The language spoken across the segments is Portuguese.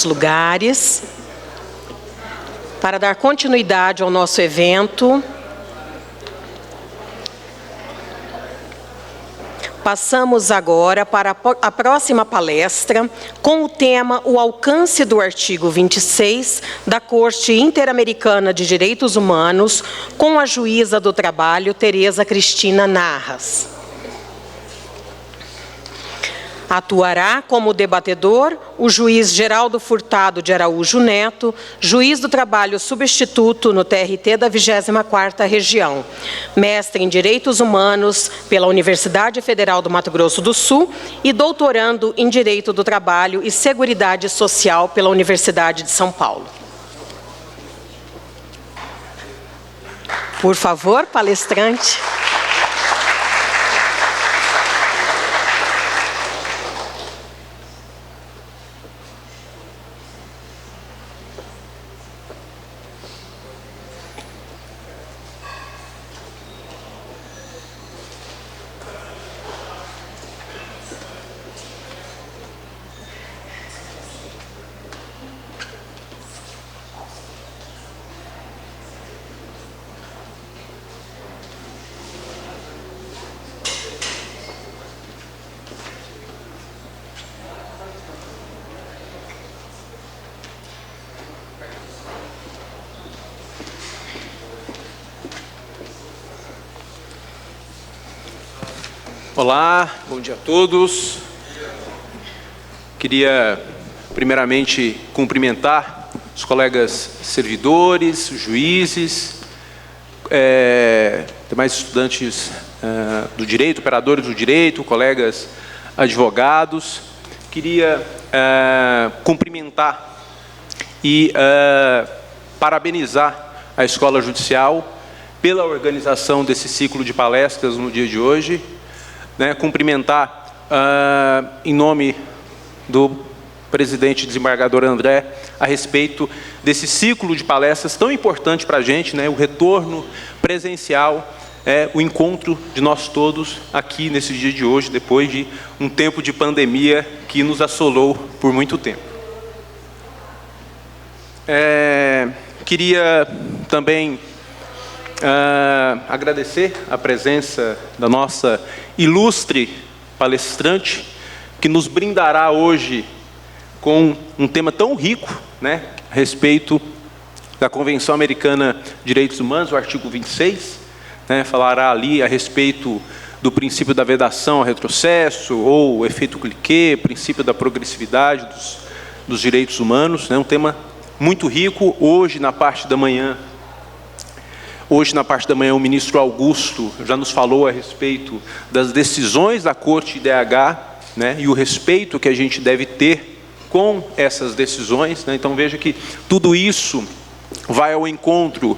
Lugares. Para dar continuidade ao nosso evento, passamos agora para a próxima palestra com o tema O alcance do artigo 26 da Corte Interamericana de Direitos Humanos, com a juíza do trabalho, Tereza Cristina Narras. Atuará como debatedor o juiz Geraldo Furtado de Araújo Neto, juiz do trabalho substituto no TRT da 24ª Região, mestre em Direitos Humanos pela Universidade Federal do Mato Grosso do Sul e doutorando em Direito do Trabalho e Seguridade Social pela Universidade de São Paulo. Por favor, palestrante. Olá, bom dia a todos. Queria, primeiramente, cumprimentar os colegas servidores, juízes, demais estudantes do direito, operadores do direito, colegas advogados. Queria cumprimentar e parabenizar a Escola Judicial pela organização desse ciclo de palestras no dia de hoje. Cumprimentar, em nome do presidente desembargador André, a respeito desse ciclo de palestras tão importante para a gente, o retorno presencial, o encontro de nós todos aqui nesse dia de hoje, depois de um tempo de pandemia que nos assolou por muito tempo. Queria também agradecer a presença da nossa ilustre palestrante, que nos brindará hoje com um tema tão rico, a respeito da Convenção Americana de Direitos Humanos, o artigo 26, falará ali a respeito do princípio da vedação ao retrocesso, ou efeito cliquet, princípio da progressividade dos direitos humanos, um tema muito rico. Hoje, na parte da manhã, o ministro Augusto já nos falou a respeito das decisões da Corte IDH, e o respeito que a gente deve ter com essas decisões. Então, veja que tudo isso vai ao encontro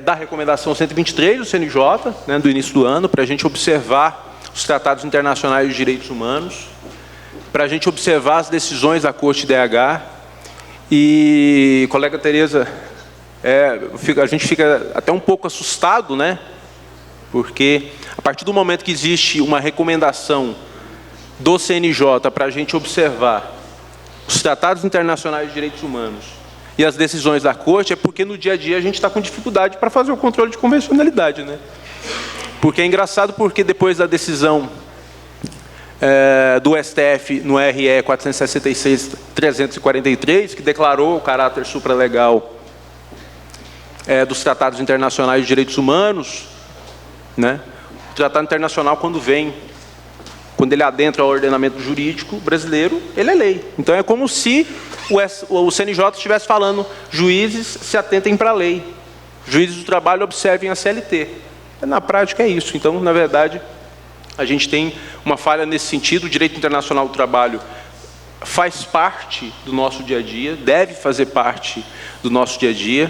da recomendação 123 do CNJ, do início do ano, para a gente observar os tratados internacionais de direitos humanos, para a gente observar as decisões da Corte IDH. E, colega Tereza, a gente fica até um pouco assustado, porque a partir do momento que existe uma recomendação do CNJ para a gente observar os tratados internacionais de direitos humanos e as decisões da Corte, é porque no dia a dia a gente está com dificuldade para fazer o controle de convencionalidade, Porque é engraçado, porque depois da decisão do STF no RE 466/343, que declarou o caráter supralegal dos tratados internacionais de direitos humanos, o tratado internacional, quando ele adentra o ordenamento jurídico brasileiro, ele é lei. Então é como se o CNJ estivesse falando: juízes, se atentem para a lei, juízes do trabalho, observem a CLT. Na prática é isso. Então, na verdade, a gente tem uma falha nesse sentido. O direito internacional do trabalho faz parte do nosso dia a dia, deve fazer parte do nosso dia a dia.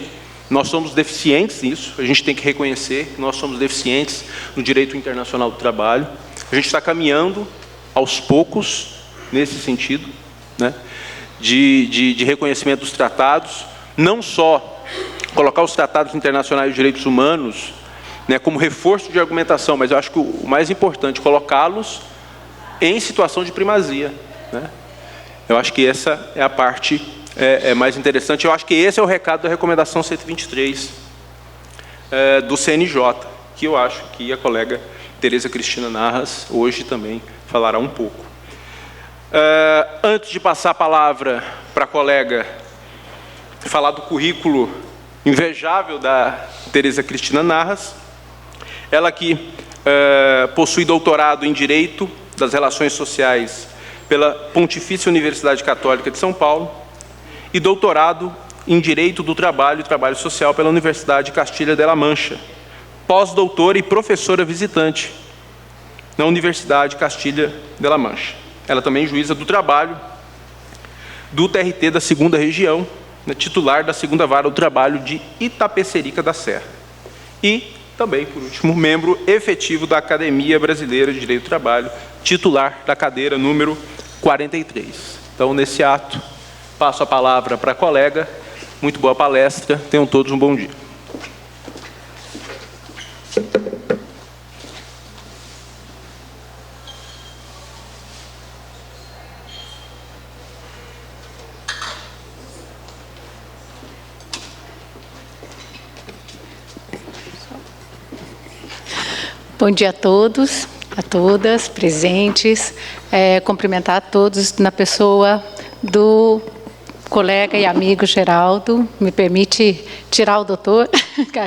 Nós somos deficientes nisso, a gente tem que reconhecer que nós somos deficientes no direito internacional do trabalho. A gente está caminhando, aos poucos, nesse sentido, de reconhecimento dos tratados, não só colocar os tratados internacionais de direitos humanos como reforço de argumentação, mas eu acho que o mais importante, colocá-los em situação de primazia. Eu acho que essa é a parte mais interessante. Eu acho que esse é o recado da recomendação 123 do CNJ, que eu acho que a colega Tereza Cristina Narras hoje também falará um pouco. Antes de passar a palavra para a colega falar do currículo invejável da Tereza Cristina Narras, ela que possui doutorado em Direito das Relações Sociais pela Pontifícia Universidade Católica de São Paulo e doutorado em Direito do Trabalho e Trabalho Social pela Universidade de Castilha de La Mancha, pós-doutora e professora visitante na Universidade de Castilha de La Mancha. Ela também é juíza do trabalho do TRT da 2ª Região, titular da 2ª Vara do Trabalho de Itapecerica da Serra. E também, por último, membro efetivo da Academia Brasileira de Direito do Trabalho, titular da cadeira número 43. Então, nesse ato, passo a palavra para a colega. Muito boa palestra. Tenham todos um bom dia. Bom dia a todos, a todas presentes. Cumprimentar a todos na pessoa do colega e amigo Geraldo. Me permite tirar o doutor,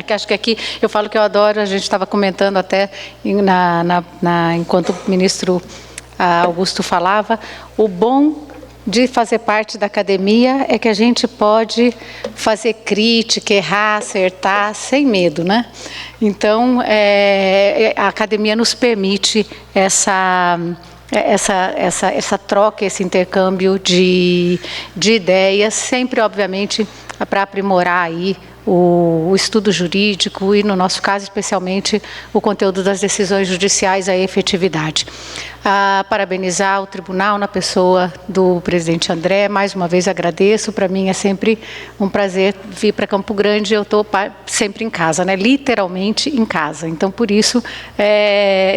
que acho que aqui eu falo que eu adoro, a gente estava comentando até enquanto o ministro Augusto falava, o bom de fazer parte da academia é que a gente pode fazer crítica, errar, acertar, sem medo, né? Então, a academia nos permite essa troca, esse intercâmbio de ideias, sempre, obviamente, para aprimorar aí o estudo jurídico e, no nosso caso, especialmente, o conteúdo das decisões judiciais, a efetividade. Parabenizar o tribunal na pessoa do presidente André, mais uma vez agradeço, para mim é sempre um prazer vir para Campo Grande, eu estou sempre em casa, né? Literalmente em casa, então por isso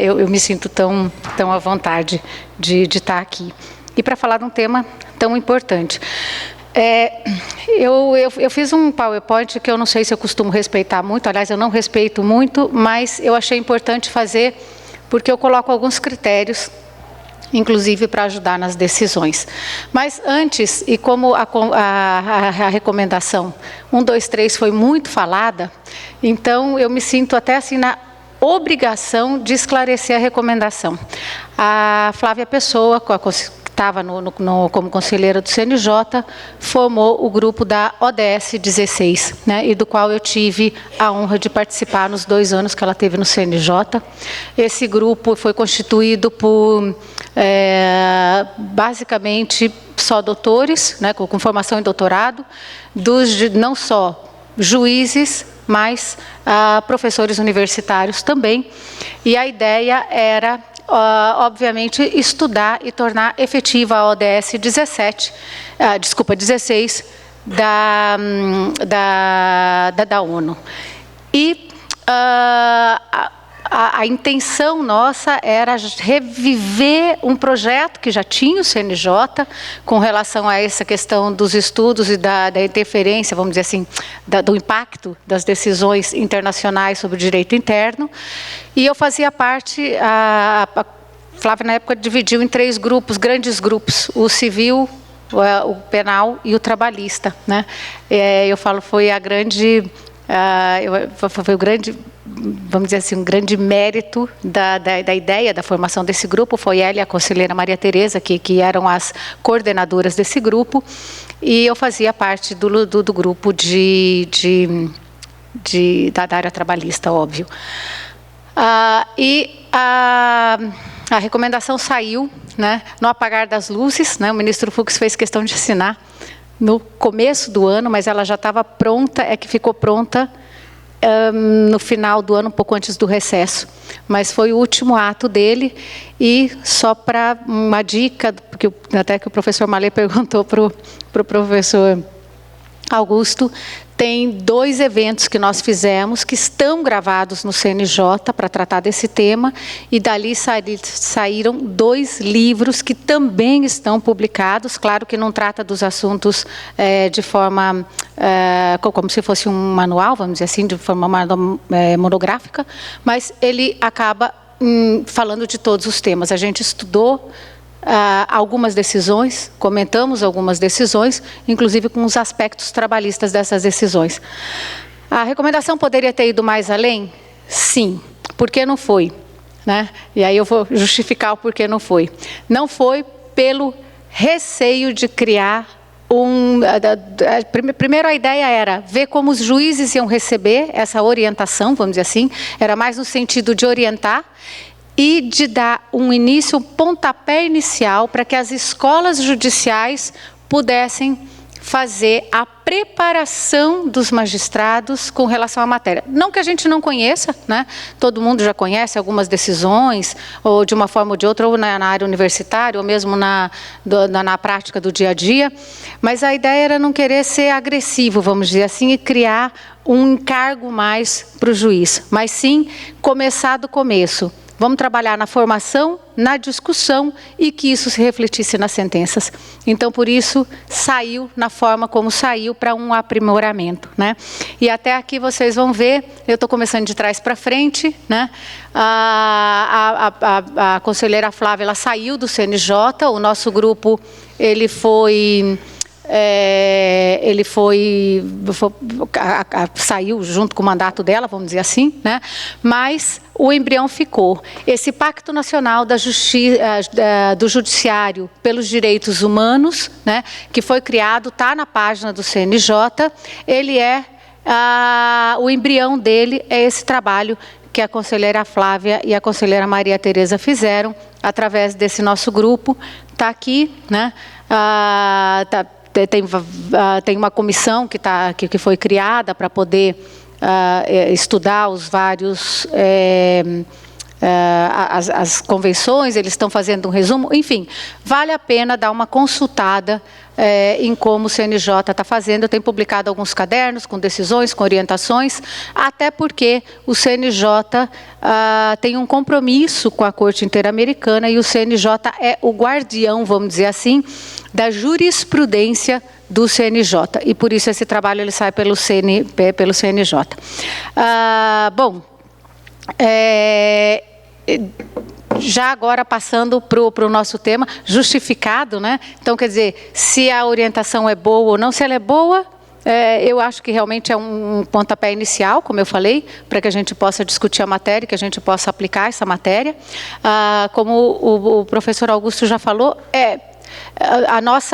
eu me sinto tão à vontade de estar aqui. E para falar de um tema tão importante. Eu fiz um PowerPoint que eu não sei se eu costumo respeitar muito, aliás, eu não respeito muito, mas eu achei importante fazer porque eu coloco alguns critérios, inclusive para ajudar nas decisões. Mas antes, e como a recomendação 1, 2, 3 foi muito falada, então eu me sinto até assim na obrigação de esclarecer a recomendação. A Flávia Pessoa, estava como conselheira do CNJ, formou o grupo da ODS 16, né, e do qual eu tive a honra de participar nos 2 anos que ela teve no CNJ. Esse grupo foi constituído por, basicamente, só doutores, né, com formação em doutorado, não só juízes, mas professores universitários também. E a ideia era obviamente, estudar e tornar efetiva a ODS 16 da ONU. E a intenção nossa era reviver um projeto que já tinha o CNJ com relação a essa questão dos estudos e da interferência, vamos dizer assim, do impacto das decisões internacionais sobre o direito interno. E eu fazia parte, a Flávia na época dividiu em 3 grupos, grandes grupos, o civil, o penal e o trabalhista, né? Eu falo, foi a grande, foi o grande, vamos dizer assim, um grande mérito da ideia da formação desse grupo, foi ela e a conselheira Maria Tereza, que eram as coordenadoras desse grupo, e eu fazia parte do grupo da área trabalhista, óbvio. E a recomendação saiu, né, no apagar das luzes, né, o ministro Fux fez questão de assinar no começo do ano, mas ela já estava pronta, que ficou pronta no final do ano, um pouco antes do recesso. Mas foi o último ato dele, e só para uma dica, porque até que o professor Malê perguntou para o professor Augusto, tem 2 eventos que nós fizemos, que estão gravados no CNJ para tratar desse tema, e dali saíram 2 livros que também estão publicados, claro que não trata dos assuntos de forma, como se fosse um manual, vamos dizer assim, de forma monográfica, mas ele acaba falando de todos os temas. A gente estudou algumas decisões, comentamos algumas decisões, inclusive com os aspectos trabalhistas dessas decisões. A recomendação poderia ter ido mais além? Sim. Por que não foi? Né? E aí eu vou justificar o porquê não foi. Não foi pelo receio de criar primeiro a ideia era ver como os juízes iam receber essa orientação, vamos dizer assim, era mais no sentido de orientar, e de dar um início, um pontapé inicial para que as escolas judiciais pudessem fazer a preparação dos magistrados com relação à matéria. Não que a gente não conheça, né? Todo mundo já conhece algumas decisões, ou de uma forma ou de outra, ou na área universitária, ou mesmo na prática do dia a dia, mas a ideia era não querer ser agressivo, vamos dizer assim, e criar um encargo mais para o juiz, mas sim começar do começo. Vamos trabalhar na formação, na discussão e que isso se refletisse nas sentenças. Então, por isso, saiu na forma como saiu para um aprimoramento, né? E até aqui vocês vão ver, eu estou começando de trás para frente, né? A conselheira Flávia, ela saiu do CNJ, o nosso grupo, saiu junto com o mandato dela, vamos dizer assim, né? Mas o embrião ficou. Esse Pacto Nacional do Judiciário pelos Direitos Humanos, né, que foi criado, está na página do CNJ, ele o embrião dele é esse trabalho que a conselheira Flávia e a conselheira Maria Tereza fizeram através desse nosso grupo. Está aqui, né? Tem uma comissão que foi criada para poder estudar os vários as convenções, eles estão fazendo um resumo, enfim, vale a pena dar uma consultada em como o CNJ está fazendo. Eu tenho publicado alguns cadernos com decisões, com orientações, até porque o CNJ tem um compromisso com a Corte Interamericana e o CNJ é o guardião, vamos dizer assim, da jurisprudência do CNJ, e por isso esse trabalho ele sai pelo CNJ. Bom, já agora passando para o nosso tema, justificado, né? Então, quer dizer, se a orientação é boa ou não, se ela é boa, eu acho que realmente é um pontapé inicial, como eu falei, para que a gente possa discutir a matéria, que a gente possa aplicar essa matéria. Como o professor Augusto já falou, nós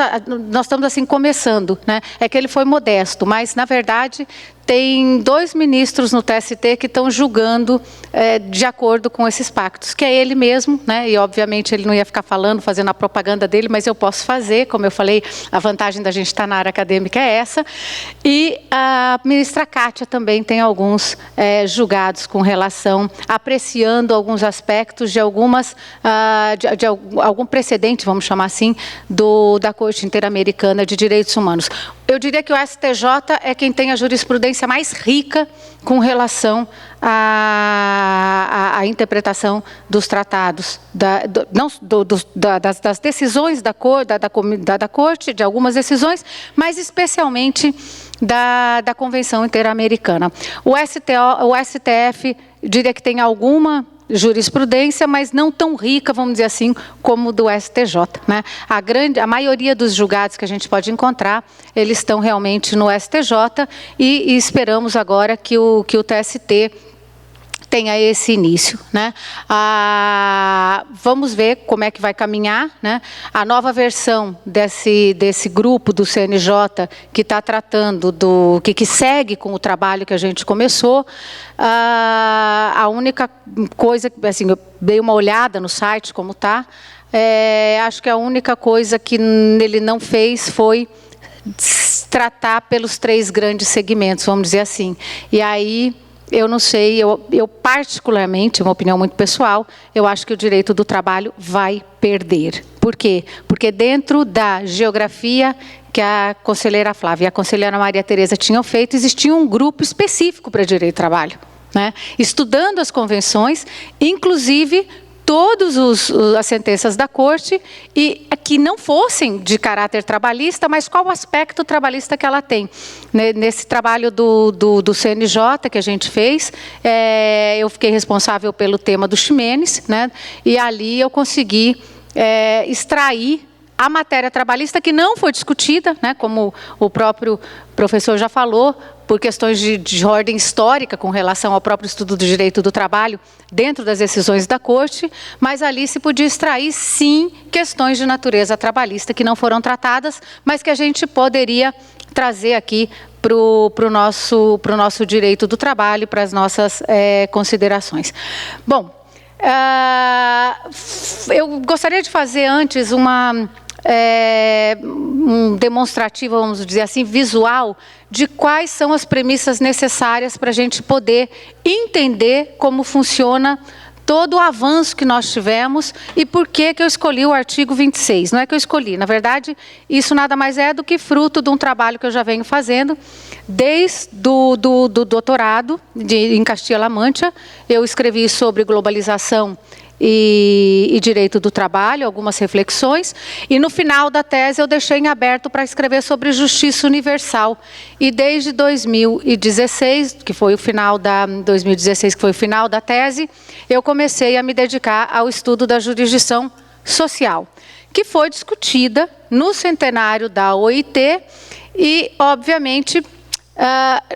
estamos assim começando, né? É que ele foi modesto, mas na verdade tem 2 ministros no TST que estão julgando de acordo com esses pactos, que é ele mesmo, né? E obviamente ele não ia ficar fazendo a propaganda dele, mas eu posso fazer, como eu falei, a vantagem da gente estar na área acadêmica é essa. E a ministra Kátia também tem alguns julgados com relação, apreciando alguns aspectos de algum precedente, vamos chamar assim, da Corte Interamericana de Direitos Humanos. Eu diria que o STJ é quem tem a jurisprudência mais rica com relação à interpretação dos tratados, das decisões da Corte, de algumas decisões, mas especialmente da Convenção Interamericana. O STF diria que tem alguma jurisprudência, mas não tão rica, vamos dizer assim, como do STJ, né? A maioria dos julgados que a gente pode encontrar, eles estão realmente no STJ e esperamos agora que o TST tenha esse início, né? Vamos ver como é que vai caminhar, né? A nova versão desse grupo do CNJ que está tratando que segue com o trabalho que a gente começou. A única coisa, assim, eu dei uma olhada no site como está, acho que a única coisa que ele não fez foi tratar pelos 3 grandes segmentos, vamos dizer assim. E aí eu não sei, eu particularmente, uma opinião muito pessoal, eu acho que o direito do trabalho vai perder. Por quê? Porque dentro da geografia que a conselheira Flávia e a conselheira Maria Tereza tinham feito, existia um grupo específico para direito do trabalho, né? Estudando as convenções, inclusive todas as sentenças da Corte, e que não fossem de caráter trabalhista, mas qual o aspecto trabalhista que ela tem. Nesse trabalho do CNJ que a gente fez, eu fiquei responsável pelo tema do Ximenes, né? E ali eu consegui extrair a matéria trabalhista que não foi discutida, né, como o próprio professor já falou, por questões de ordem histórica com relação ao próprio estudo do direito do trabalho dentro das decisões da Corte, mas ali se podia extrair, sim, questões de natureza trabalhista que não foram tratadas, mas que a gente poderia trazer aqui para o nosso direito do trabalho, para as nossas considerações. Bom, eu gostaria de fazer antes um demonstrativo, vamos dizer assim, visual, de quais são as premissas necessárias para a gente poder entender como funciona todo o avanço que nós tivemos e por que eu escolhi o artigo 26. Não é que eu escolhi, na verdade, isso nada mais é do que fruto de um trabalho que eu já venho fazendo desde do doutorado em Castilla-La Mancha. Eu escrevi sobre globalização e direito do trabalho, algumas reflexões, e no final da tese eu deixei em aberto para escrever sobre justiça universal. E desde 2016, que foi o final da tese, eu comecei a me dedicar ao estudo da jurisdição social, que foi discutida no centenário da OIT e, obviamente,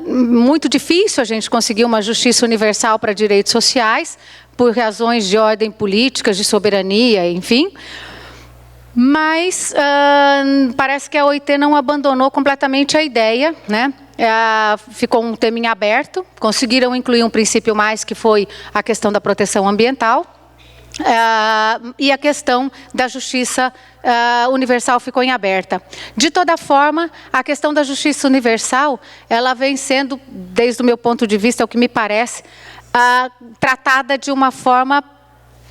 muito difícil a gente conseguir uma justiça universal para direitos sociais, por razões de ordem políticas, de soberania, enfim. Mas parece que a OIT não abandonou completamente a ideia, né? Ficou um tema em aberto, conseguiram incluir um princípio mais, que foi a questão da proteção ambiental, e a questão da justiça universal ficou em aberta. De toda forma, a questão da justiça universal, ela vem sendo, desde o meu ponto de vista, é o que me parece, tratada de uma forma,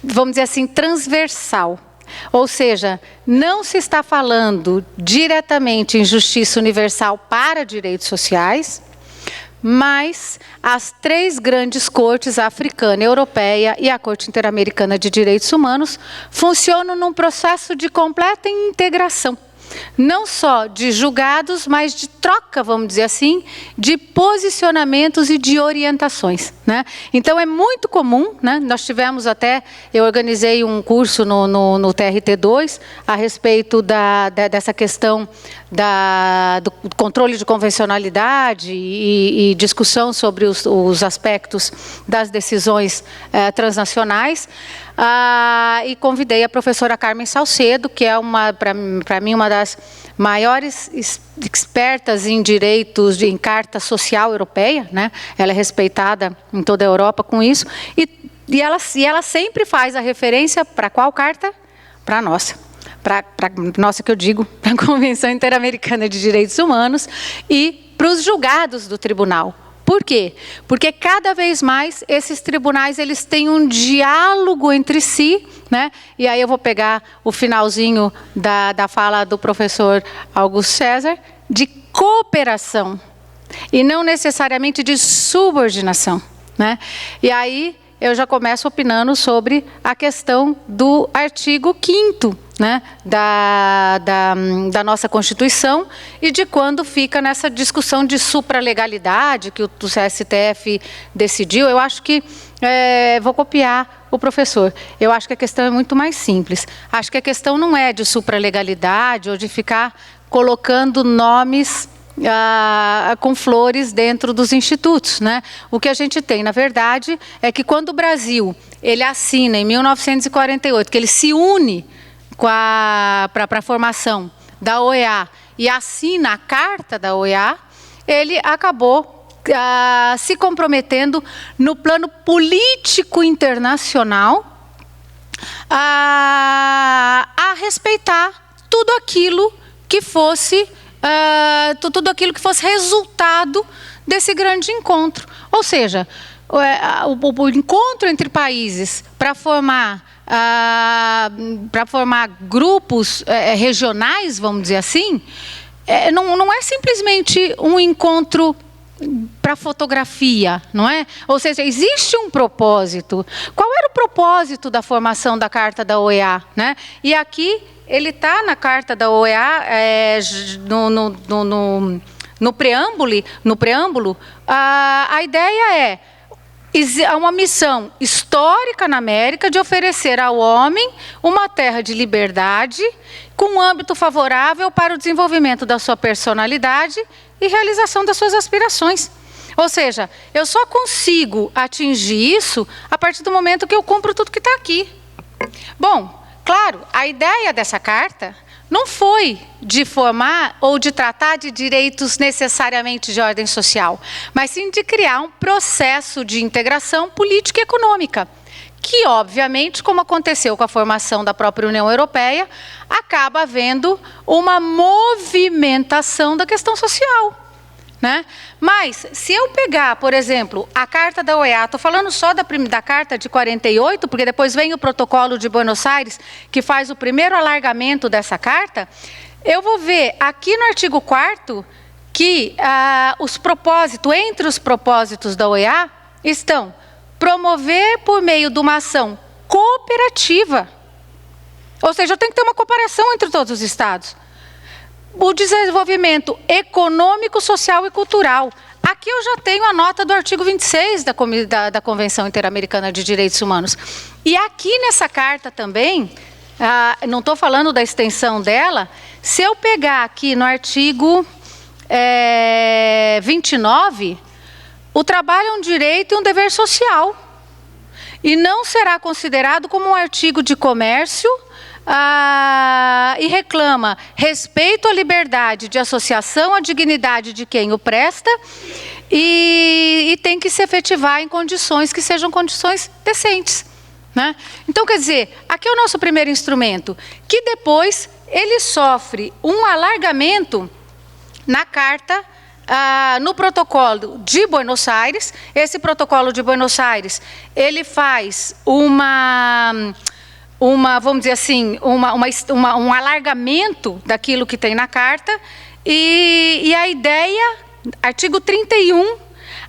vamos dizer assim, transversal. Ou seja, não se está falando diretamente em justiça universal para direitos sociais, mas as três grandes cortes, a africana, a europeia e a Corte Interamericana de Direitos Humanos, funcionam num processo de completa integração. Não só de julgados, mas de troca, vamos dizer assim, de posicionamentos e de orientações, né? Então, é muito comum, né? Nós tivemos até, eu organizei um curso no TRT2 a respeito dessa questão do controle de convencionalidade e discussão sobre os aspectos das decisões transnacionais. E convidei a professora Carmen Salcedo, que é, para mim, uma das maiores expertas em direitos, em carta social europeia, né? Ela é respeitada em toda a Europa com isso, e ela sempre faz a referência para qual carta? Para a nossa. Para nossa, que eu digo, para a Convenção Interamericana de Direitos Humanos e para os julgados do tribunal. Por quê? Porque cada vez mais esses tribunais eles têm um diálogo entre si, né? E aí eu vou pegar o finalzinho da fala do professor Augusto César, de cooperação e não necessariamente de subordinação, né? E aí eu já começo opinando sobre a questão do artigo 5º, né, da nossa Constituição, e de quando fica nessa discussão de supralegalidade que o STF decidiu. Eu acho que, vou copiar o professor, eu acho que a questão é muito mais simples. Acho que a questão não é de supralegalidade ou de ficar colocando nomes com flores dentro dos institutos, né? O que a gente tem, na verdade, é que quando o Brasil ele assina em 1948, que ele se une para a formação da OEA e assina a Carta da OEA, ele acabou se comprometendo no plano político internacional a respeitar tudo aquilo que fosse resultado desse grande encontro. Ou seja, o encontro entre países para formar grupos regionais, vamos dizer assim, não é simplesmente um encontro para fotografia, não é? Ou seja, existe um propósito. Qual era o propósito da formação da Carta da OEA, né? E aqui ele está na Carta da OEA, no preâmbulo, a ideia é uma missão histórica na América de oferecer ao homem uma terra de liberdade com um âmbito favorável para o desenvolvimento da sua personalidade e realização das suas aspirações. Ou seja, eu só consigo atingir isso a partir do momento que eu cumpro tudo que está aqui. Bom, claro, a ideia dessa carta não foi de formar ou de tratar de direitos necessariamente de ordem social, mas sim de criar um processo de integração política e econômica, que, obviamente, como aconteceu com a formação da própria União Europeia, acaba havendo uma movimentação da questão social, né? Mas, se eu pegar, por exemplo, a Carta da OEA, estou falando só da Carta de 48, porque depois vem o Protocolo de Buenos Aires, que faz o primeiro alargamento dessa carta, eu vou ver aqui no artigo 4º que entre os propósitos da OEA estão promover por meio de uma ação cooperativa, ou seja, eu tenho que ter uma cooperação entre todos os estados, o desenvolvimento econômico, social e cultural. Aqui eu já tenho a nota do artigo 26 da Convenção Interamericana de Direitos Humanos. E aqui nessa carta também, não estou falando da extensão dela, se eu pegar aqui no artigo 29, o trabalho é um direito e um dever social, e não será considerado como um artigo de comércio, e reclama respeito à liberdade de associação, à dignidade de quem o presta, e tem que se efetivar em condições que sejam condições decentes, né? Então, quer dizer, aqui é o nosso primeiro instrumento, que depois ele sofre um alargamento na carta, no protocolo de Buenos Aires. Esse protocolo de Buenos Aires, ele faz vamos dizer assim, um alargamento daquilo que tem na carta, e a ideia, artigo 31,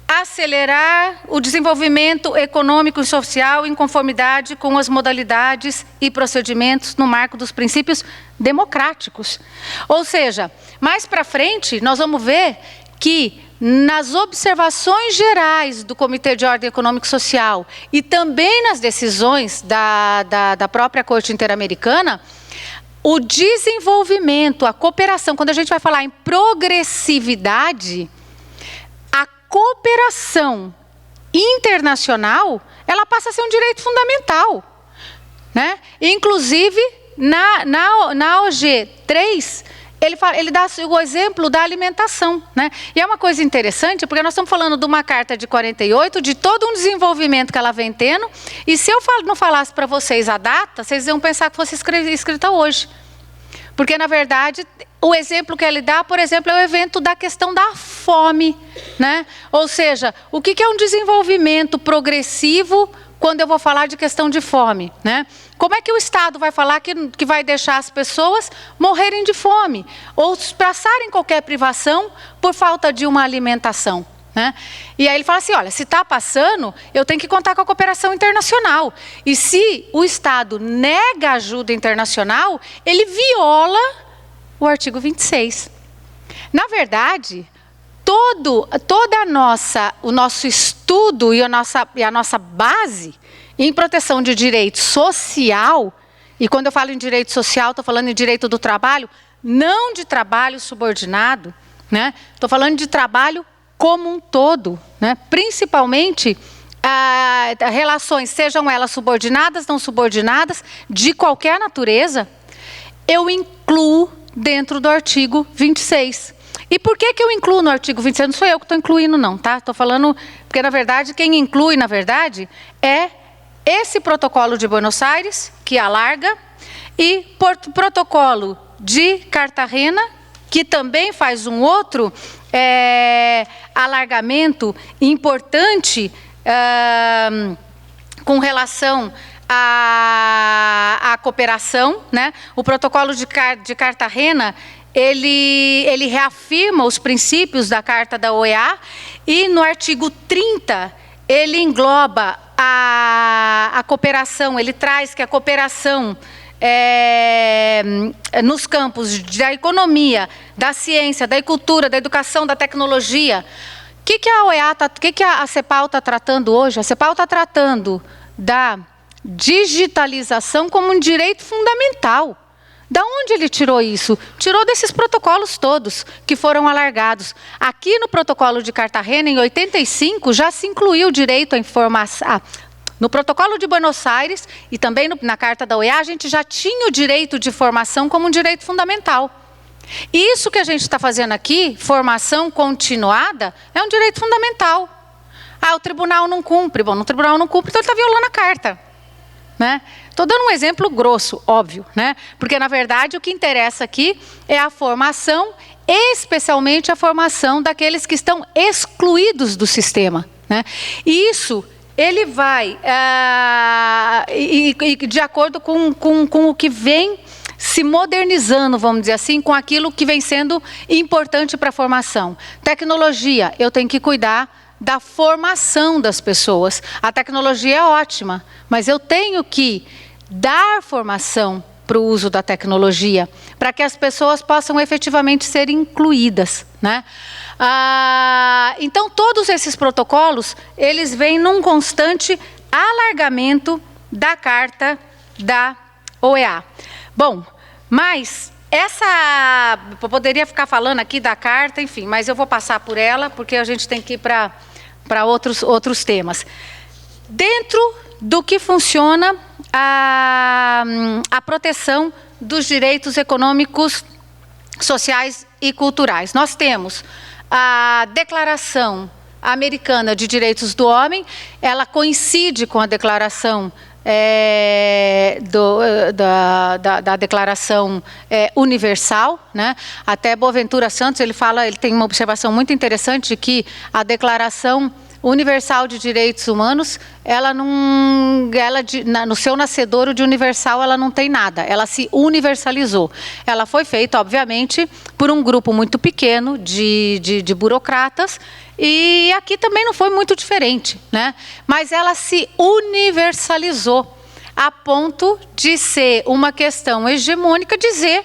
acelerar o desenvolvimento econômico e social em conformidade com as modalidades e procedimentos no marco dos princípios democráticos. Ou seja, mais para frente, nós vamos ver que nas observações gerais do Comitê de Ordem Econômica e Social e também nas decisões da própria Corte Interamericana, o desenvolvimento, a cooperação, quando a gente vai falar em progressividade, a cooperação internacional, ela passa a ser um direito fundamental, né? Inclusive, na OG 3, ele dá o exemplo da alimentação, né? E é uma coisa interessante, porque nós estamos falando de uma carta de 48, de todo um desenvolvimento que ela vem tendo, e se eu não falasse para vocês a data, vocês iam pensar que fosse escrita hoje. Porque, na verdade, o exemplo que ele dá, por exemplo, é o evento da questão da fome, né? Ou seja, o que é um desenvolvimento progressivo quando eu vou falar de questão de fome, né? Como é que o Estado vai falar que vai deixar as pessoas morrerem de fome ou passarem qualquer privação por falta de uma alimentação, né? E aí ele fala assim, olha, se está passando, eu tenho que contar com a cooperação internacional. E se o Estado nega ajuda internacional, ele viola o artigo 26. Na verdade, o nosso estudo e a nossa base em proteção de direito social, e quando eu falo em direito social, estou falando em direito do trabalho, não de trabalho subordinado, né? Estou falando de trabalho como um todo, né? Principalmente relações, sejam elas subordinadas, não subordinadas, de qualquer natureza, eu incluo dentro do artigo 26. E por que eu incluo no artigo 26? Não sou eu que estou incluindo, não, tá? Estou falando, porque, na verdade, quem inclui, na verdade, é esse protocolo de Buenos Aires, que alarga, e protocolo de Cartagena, que também faz um outro alargamento importante com relação à cooperação, né? O protocolo de Cartagena, ele reafirma os princípios da Carta da OEA e no artigo 30 ele engloba a cooperação, ele traz que a cooperação nos campos da economia, da ciência, da cultura, da educação, da tecnologia. O que a OEA que a CEPAL está tratando hoje? A CEPAL está tratando da digitalização como um direito fundamental. Da onde ele tirou isso? Tirou desses protocolos todos que foram alargados. Aqui no protocolo de Cartagena, em 85, já se incluiu o direito à informação. No protocolo de Buenos Aires e também na Carta da OEA, a gente já tinha o direito de formação como um direito fundamental. Isso que a gente está fazendo aqui, formação continuada, é um direito fundamental. Ah, o tribunal não cumpre. Bom, no tribunal não cumpre, então ele está violando a Carta. Estou dando um exemplo grosso, óbvio, porque, na verdade, o que interessa aqui é a formação, especialmente a formação daqueles que estão excluídos do sistema. E isso, ele vai, de acordo com o que vem se modernizando, vamos dizer assim, com aquilo que vem sendo importante para a formação. Tecnologia, eu tenho que cuidar da formação das pessoas. A tecnologia é ótima, mas eu tenho que dar formação para o uso da tecnologia, para que as pessoas possam efetivamente ser incluídas. Então, todos esses protocolos, eles vêm num constante alargamento da Carta da OEA. Bom, mas eu poderia ficar falando aqui da Carta, enfim, mas eu vou passar por ela, porque a gente tem que ir para outros temas. Dentro do que funciona a proteção dos direitos econômicos, sociais e culturais. Nós temos a Declaração Americana de Direitos do Homem, ela coincide com a Declaração da Declaração Universal, Até Boaventura Santos, ele tem uma observação muito interessante de que a Declaração Universal de Direitos Humanos, no seu nascedouro de universal, ela não tem nada, ela se universalizou. Ela foi feita, obviamente, por um grupo muito pequeno de burocratas, e aqui também não foi muito diferente, Mas ela se universalizou, a ponto de ser uma questão hegemônica, dizer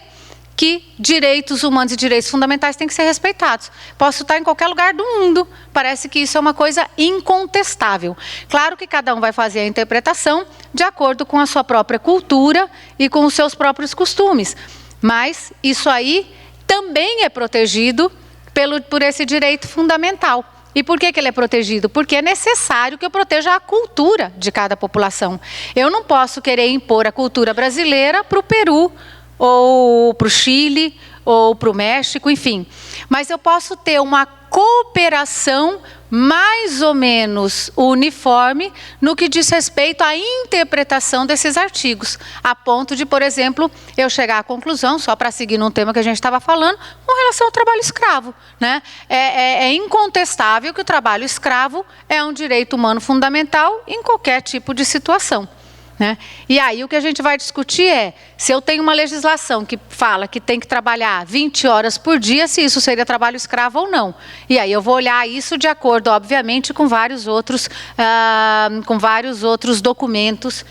que direitos humanos e direitos fundamentais têm que ser respeitados. Posso estar em qualquer lugar do mundo, parece que isso é uma coisa incontestável. Claro que cada um vai fazer a interpretação de acordo com a sua própria cultura e com os seus próprios costumes, mas isso aí também é protegido por esse direito fundamental. E por que ele é protegido? Porque é necessário que eu proteja a cultura de cada população. Eu não posso querer impor a cultura brasileira para o Peru, ou para o Chile, ou para o México, enfim. Mas eu posso ter uma cooperação mais ou menos uniforme no que diz respeito à interpretação desses artigos, a ponto de, por exemplo, eu chegar à conclusão, só para seguir num tema que a gente estava falando, com relação ao trabalho escravo. É incontestável que o trabalho escravo é um direito humano fundamental em qualquer tipo de situação. E aí o que a gente vai discutir é, se eu tenho uma legislação que fala que tem que trabalhar 20 horas por dia, se isso seria trabalho escravo ou não. E aí eu vou olhar isso de acordo, obviamente, com vários outros documentos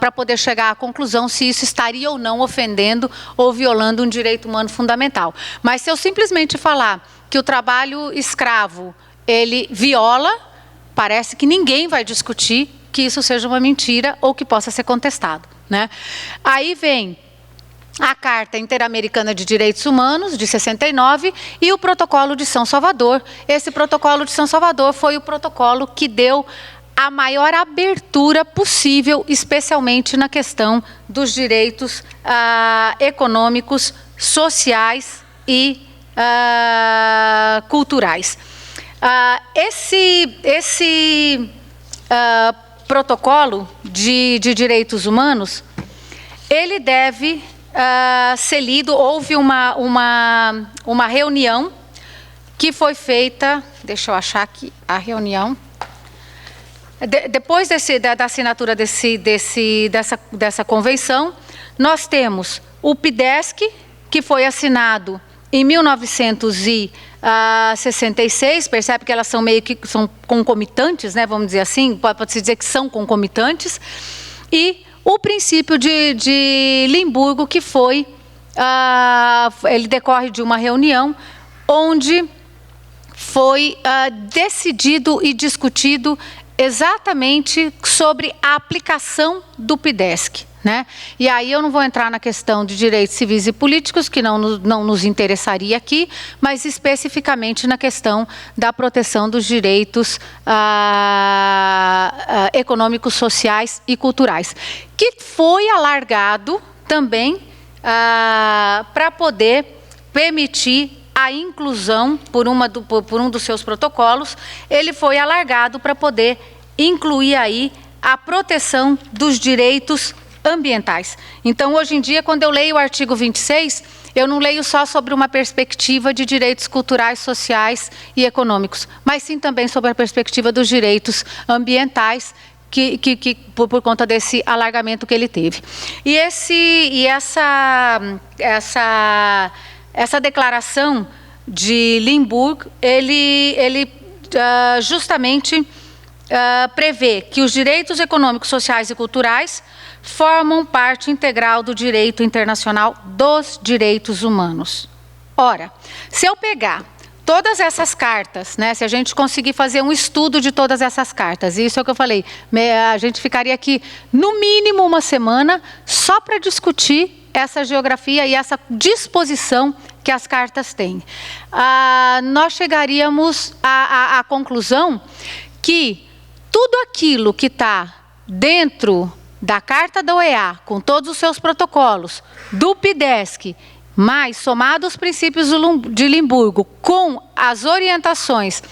para poder chegar à conclusão se isso estaria ou não ofendendo ou violando um direito humano fundamental. Mas se eu simplesmente falar que o trabalho escravo, ele viola, parece que ninguém vai discutir que isso seja uma mentira ou que possa ser contestado. Aí vem a Carta Interamericana de Direitos Humanos, de 69, e o Protocolo de São Salvador. Esse Protocolo de São Salvador foi o protocolo que deu a maior abertura possível, especialmente na questão dos direitos econômicos, sociais e culturais. Esse protocolo de direitos humanos, ele deve ser lido. Houve uma reunião que foi feita, deixa eu achar aqui a reunião, depois da assinatura dessa convenção, nós temos o PIDESC, que foi assinado em 1966, percebe que elas são meio que são concomitantes, né, vamos dizer assim, pode-se dizer que são concomitantes, e o princípio de Limburgo, que foi, ele decorre de uma reunião onde foi decidido e discutido exatamente sobre a aplicação do PIDESC, né? E aí eu não vou entrar na questão de direitos civis e políticos, que não nos interessaria aqui, mas especificamente na questão da proteção dos direitos econômicos, sociais e culturais, que foi alargado também para poder permitir a inclusão, por um dos seus protocolos, ele foi alargado para poder incluir aí a proteção dos direitos ambientais. Então, hoje em dia, quando eu leio o artigo 26, eu não leio só sobre uma perspectiva de direitos culturais, sociais e econômicos, mas sim também sobre a perspectiva dos direitos ambientais, por conta desse alargamento que ele teve. E essa declaração de Limburgo, ele justamente prevê que os direitos econômicos, sociais e culturais formam parte integral do direito internacional dos direitos humanos. Ora, se eu pegar todas essas cartas, né, se a gente conseguir fazer um estudo de todas essas cartas, e isso é o que eu falei, a gente ficaria aqui no mínimo uma semana só para discutir essa geografia e essa disposição que as cartas têm. Nós chegaríamos à conclusão que tudo aquilo que está dentro da Carta da OEA, com todos os seus protocolos, do PIDESC, mais somado os princípios de Limburgo, com as orientações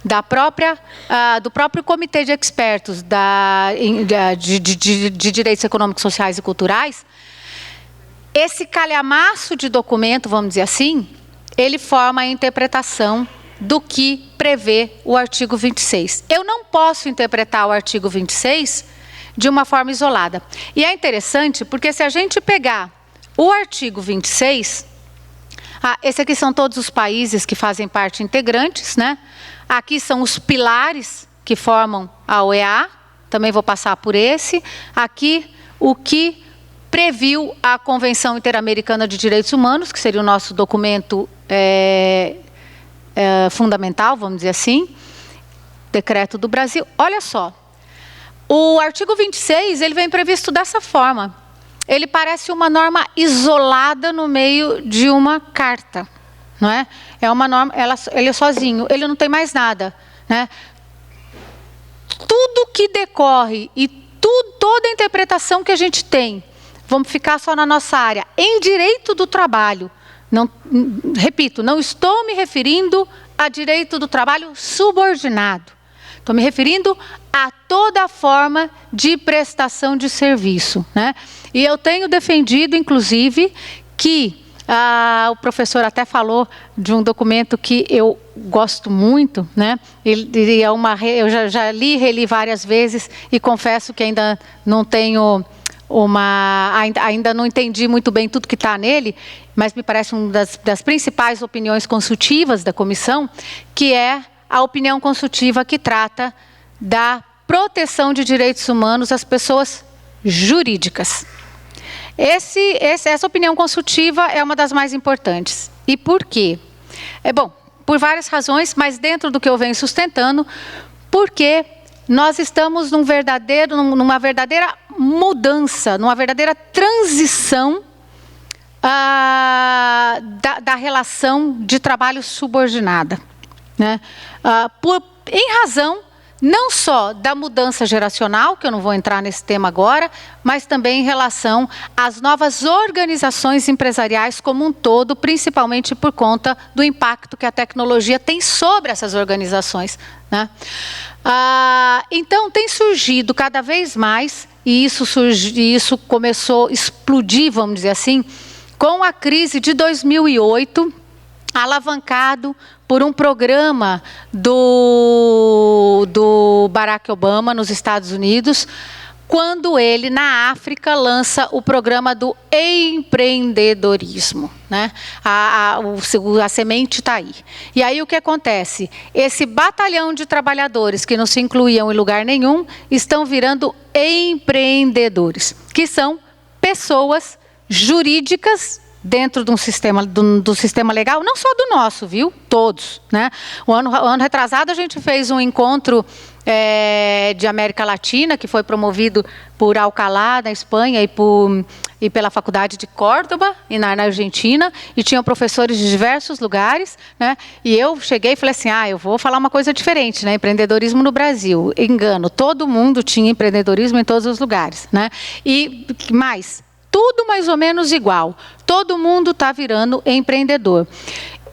do próprio Comitê de Expertos de Direitos Econômicos, Sociais e Culturais, esse calhamaço de documento, vamos dizer assim, ele forma a interpretação do que prevê o artigo 26. Eu não posso interpretar o artigo 26 de uma forma isolada. E é interessante porque se a gente pegar o artigo 26, esse aqui são todos os países que fazem parte integrantes, né? Aqui são os pilares que formam a OEA, também vou passar por esse. Aqui, o que previu a Convenção Interamericana de Direitos Humanos, que seria o nosso documento fundamental, vamos dizer assim, decreto do Brasil. Olha só, o artigo 26, ele vem previsto dessa forma. Ele parece uma norma isolada no meio de uma carta, não é? É uma norma, ele é sozinho, ele não tem mais nada, né? Tudo que decorre e toda a interpretação que a gente tem, vamos ficar só na nossa área, em direito do trabalho. Não, repito, não estou me referindo a direito do trabalho subordinado. Estou me referindo a toda forma de prestação de serviço, né? E eu tenho defendido, inclusive, que o professor até falou de um documento que eu gosto muito, né? Eu já li e reli várias vezes e confesso que ainda não tenho ainda não entendi muito bem tudo que está nele, mas me parece uma das principais opiniões consultivas da comissão, que é a opinião consultiva que trata da proteção de direitos humanos às pessoas jurídicas. Essa opinião consultiva é uma das mais importantes. E por quê? Bom, por várias razões, mas dentro do que eu venho sustentando, porque nós estamos numa verdadeira mudança, numa verdadeira transição da relação de trabalho subordinada, né? Em razão não só da mudança geracional, que eu não vou entrar nesse tema agora, mas também em relação às novas organizações empresariais como um todo, principalmente por conta do impacto que a tecnologia tem sobre essas organizações, né? Então, tem surgido cada vez mais, e isso começou a explodir, vamos dizer assim, com a crise de 2008, alavancado por um programa do Barack Obama nos Estados Unidos, quando ele, na África, lança o programa do empreendedorismo, né? A semente está aí. E aí o que acontece? Esse batalhão de trabalhadores que não se incluíam em lugar nenhum estão virando empreendedores, que são pessoas jurídicas dentro de um sistema, do sistema legal, não só do nosso, viu? Todos, né? O ano retrasado a gente fez um encontro de América Latina, que foi promovido por Alcalá, na Espanha, e pela Faculdade de Córdoba, na Argentina, e tinham professores de diversos lugares, né? E eu cheguei e falei assim, eu vou falar uma coisa diferente, né? Empreendedorismo no Brasil. Engano, todo mundo tinha empreendedorismo em todos os lugares, né? E mais, tudo mais ou menos igual. Todo mundo está virando empreendedor.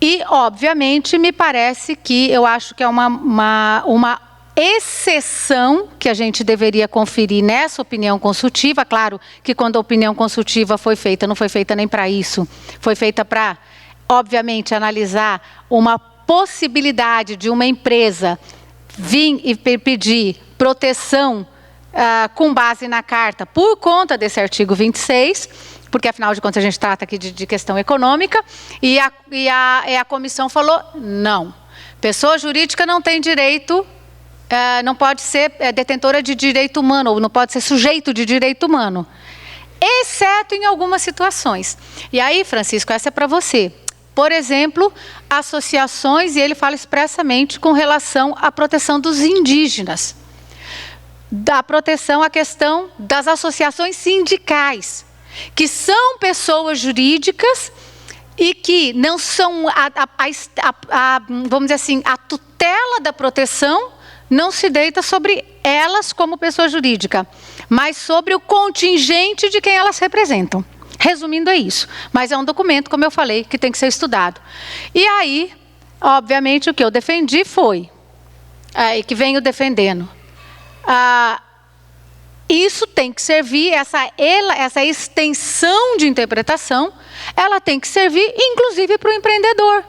E, obviamente, me parece que eu acho que é uma exceção que a gente deveria conferir nessa opinião consultiva. Claro que quando a opinião consultiva foi feita, não foi feita nem para isso. Foi feita para, obviamente, analisar uma possibilidade de uma empresa vir e pedir proteção com base na carta, por conta desse artigo 26, porque, afinal de contas, a gente trata aqui de questão econômica, e a comissão falou, não, pessoa jurídica não tem direito, não pode ser detentora de direito humano, ou não pode ser sujeito de direito humano, exceto em algumas situações. E aí, Francisco, essa é para você. Por exemplo, associações, e ele fala expressamente com relação à proteção dos indígenas, da proteção à questão das associações sindicais, que são pessoas jurídicas e que não são, vamos dizer assim, a tutela da proteção não se deita sobre elas como pessoa jurídica, mas sobre o contingente de quem elas representam. Resumindo, é isso. Mas é um documento, como eu falei, que tem que ser estudado. E aí, obviamente, o que eu defendi foi, e que venho defendendo, isso tem que servir, essa extensão de interpretação, ela tem que servir, inclusive, para o empreendedor.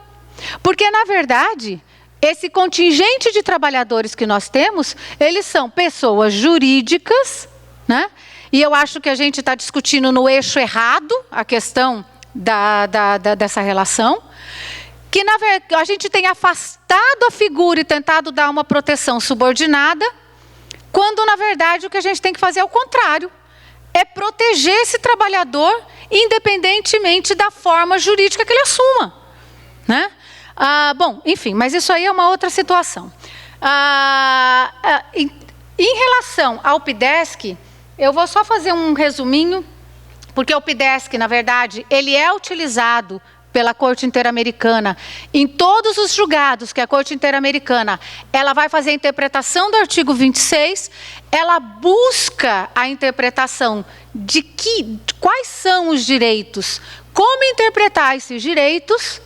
Porque, na verdade, esse contingente de trabalhadores que nós temos, eles são pessoas jurídicas, né? E eu acho que a gente está discutindo no eixo errado a questão dessa relação, que, na verdade, a gente tem afastado a figura e tentado dar uma proteção subordinada, quando, na verdade, o que a gente tem que fazer é o contrário. É proteger esse trabalhador, independentemente da forma jurídica que ele assuma, né? Bom, enfim, mas isso aí é uma outra situação. Em relação ao PIDESC, eu vou só fazer um resuminho, porque o PIDESC, na verdade, ele é utilizado pela Corte Interamericana, em todos os julgados que a Corte Interamericana, ela vai fazer a interpretação do artigo 26, ela busca a interpretação de quais são os direitos, como interpretar esses direitos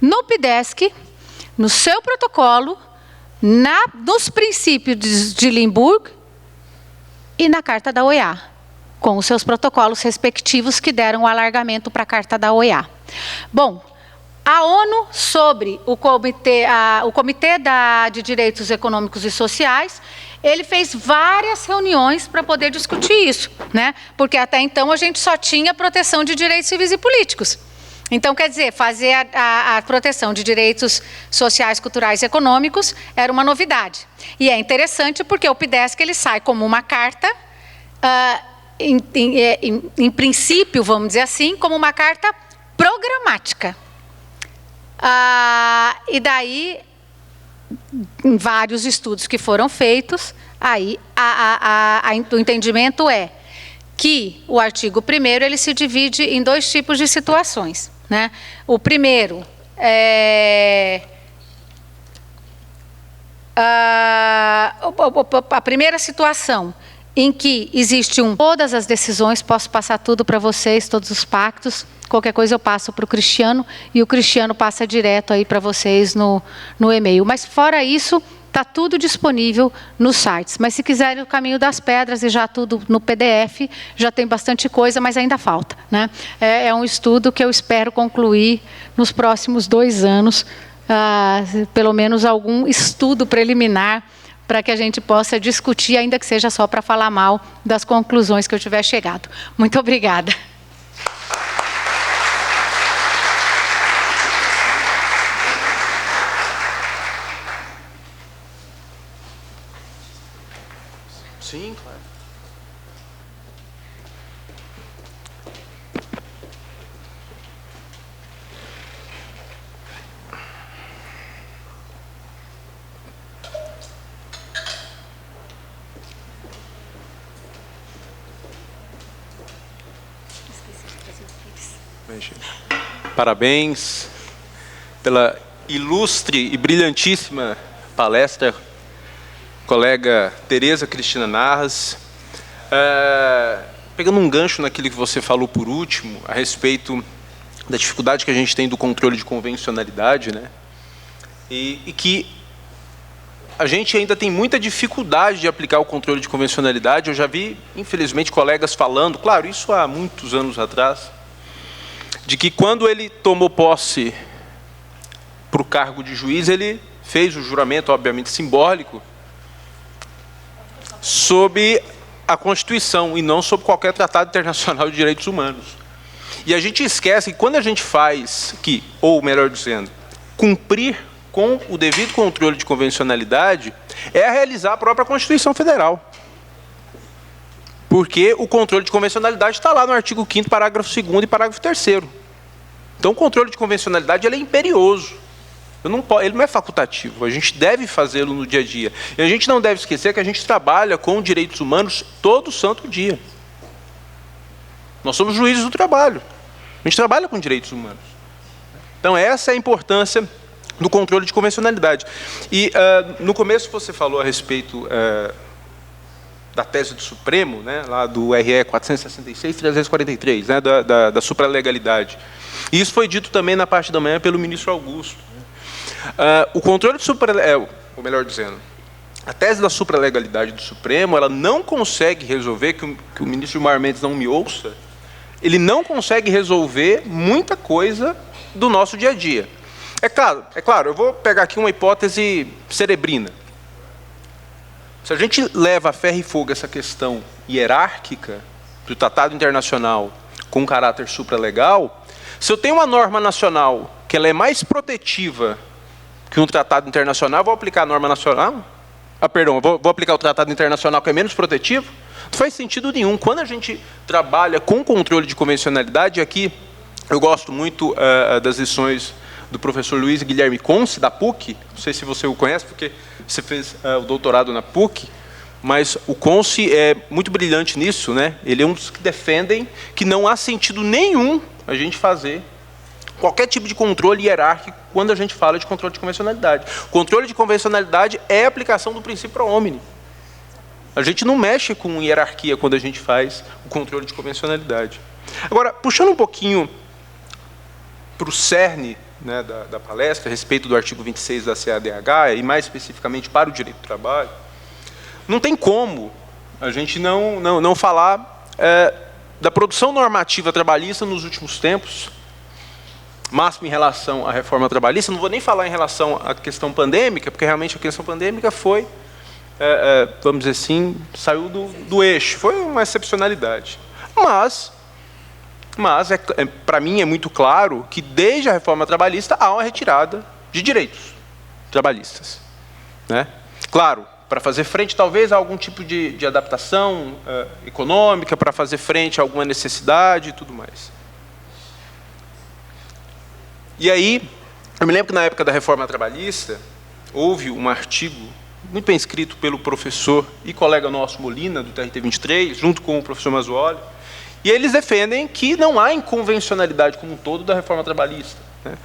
no PIDESC, no seu protocolo, nos princípios de Limburg e na Carta da OEA, com os seus protocolos respectivos que deram o alargamento para a Carta da OEA. Bom, a ONU, sobre o Comitê de Direitos Econômicos e Sociais, ele fez várias reuniões para poder discutir isso, né? Porque até então a gente só tinha proteção de direitos civis e políticos. Então, quer dizer, fazer a proteção de direitos sociais, culturais e econômicos era uma novidade. E é interessante porque o PIDESC ele sai como uma carta, em princípio, vamos dizer assim, como uma carta programática. E daí, em vários estudos que foram feitos, aí o entendimento é que o artigo 1º ele se divide em 2 tipos de situações, né? O primeiro a primeira situação em que existe todas as decisões, posso passar tudo para vocês, todos os pactos, qualquer coisa eu passo para o Cristiano, e o Cristiano passa direto aí para vocês no e-mail. Mas fora isso, está tudo disponível nos sites. Mas se quiserem o caminho das pedras e já tudo no PDF, já tem bastante coisa, mas ainda falta, né? É um estudo que eu espero concluir nos próximos 2 anos, pelo menos algum estudo preliminar, para que a gente possa discutir, ainda que seja só para falar mal das conclusões que eu tiver chegado. Muito obrigada. Sim, claro. Parabéns pela ilustre e brilhantíssima palestra, colega Tereza Cristina Narras. Pegando um gancho naquilo que você falou por último, a respeito da dificuldade que a gente tem do controle de convencionalidade, né? E que a gente ainda tem muita dificuldade de aplicar o controle de convencionalidade. Eu já vi, infelizmente, colegas falando, claro, isso há muitos anos atrás, de que quando ele tomou posse para o cargo de juiz, ele fez o juramento, obviamente simbólico, sob a Constituição e não sob qualquer tratado internacional de direitos humanos. E a gente esquece que quando a gente faz ou melhor dizendo, cumprir com o devido controle de convencionalidade, é realizar a própria Constituição Federal. Porque o controle de convencionalidade está lá no artigo 5º, parágrafo 2º e parágrafo 3º. Então, o controle de convencionalidade ele é imperioso. Ele não é facultativo, a gente deve fazê-lo no dia a dia. E a gente não deve esquecer que a gente trabalha com direitos humanos todo santo dia. Nós somos juízes do trabalho. A gente trabalha com direitos humanos. Então, essa é a importância do controle de convencionalidade. E, no começo, você falou a respeito da tese do Supremo, né, lá do RE 466 e 343, né, da supralegalidade. E isso foi dito também na parte da manhã pelo ministro Augusto. O controle de ou melhor dizendo, a tese da supralegalidade do Supremo, ela não consegue resolver, que o ministro Gilmar Mendes não me ouça, ele não consegue resolver muita coisa do nosso dia a dia. É claro, eu vou pegar aqui uma hipótese cerebrina. Se a gente leva a ferro e fogo essa questão hierárquica do tratado internacional com caráter supralegal, se eu tenho uma norma nacional que ela é mais protetiva que um tratado internacional, eu vou aplicar a norma nacional? Vou aplicar o tratado internacional que é menos protetivo? Não faz sentido nenhum. Quando a gente trabalha com controle de convencionalidade, aqui eu gosto muito das lições do professor Luiz Guilherme Conce, da PUC, não sei se você o conhece, porque você fez o doutorado na PUC, mas o Conce é muito brilhante nisso, né? Ele é um dos que defendem que não há sentido nenhum a gente fazer qualquer tipo de controle hierárquico quando a gente fala de controle de convencionalidade. Controle de convencionalidade é a aplicação do princípio pro homine. A gente não mexe com hierarquia quando a gente faz o controle de convencionalidade. Agora, puxando um pouquinho para o cerne, né, da palestra, a respeito do artigo 26 da CADH, e mais especificamente para o direito do trabalho, não tem como a gente não falar da produção normativa trabalhista nos últimos tempos, máximo em relação à reforma trabalhista. Não vou nem falar em relação à questão pandêmica, porque realmente a questão pandêmica foi, vamos dizer assim, saiu do eixo, foi uma excepcionalidade. Mas para mim é muito claro que desde a reforma trabalhista há uma retirada de direitos trabalhistas, né? Claro, para fazer frente talvez a algum tipo de adaptação econômica, para fazer frente a alguma necessidade e tudo mais. E aí, eu me lembro que na época da reforma trabalhista, houve um artigo muito bem escrito pelo professor e colega nosso Molina, do TRT 23, junto com o professor Mazzuoli, e eles defendem que não há inconvencionalidade como um todo da reforma trabalhista, né?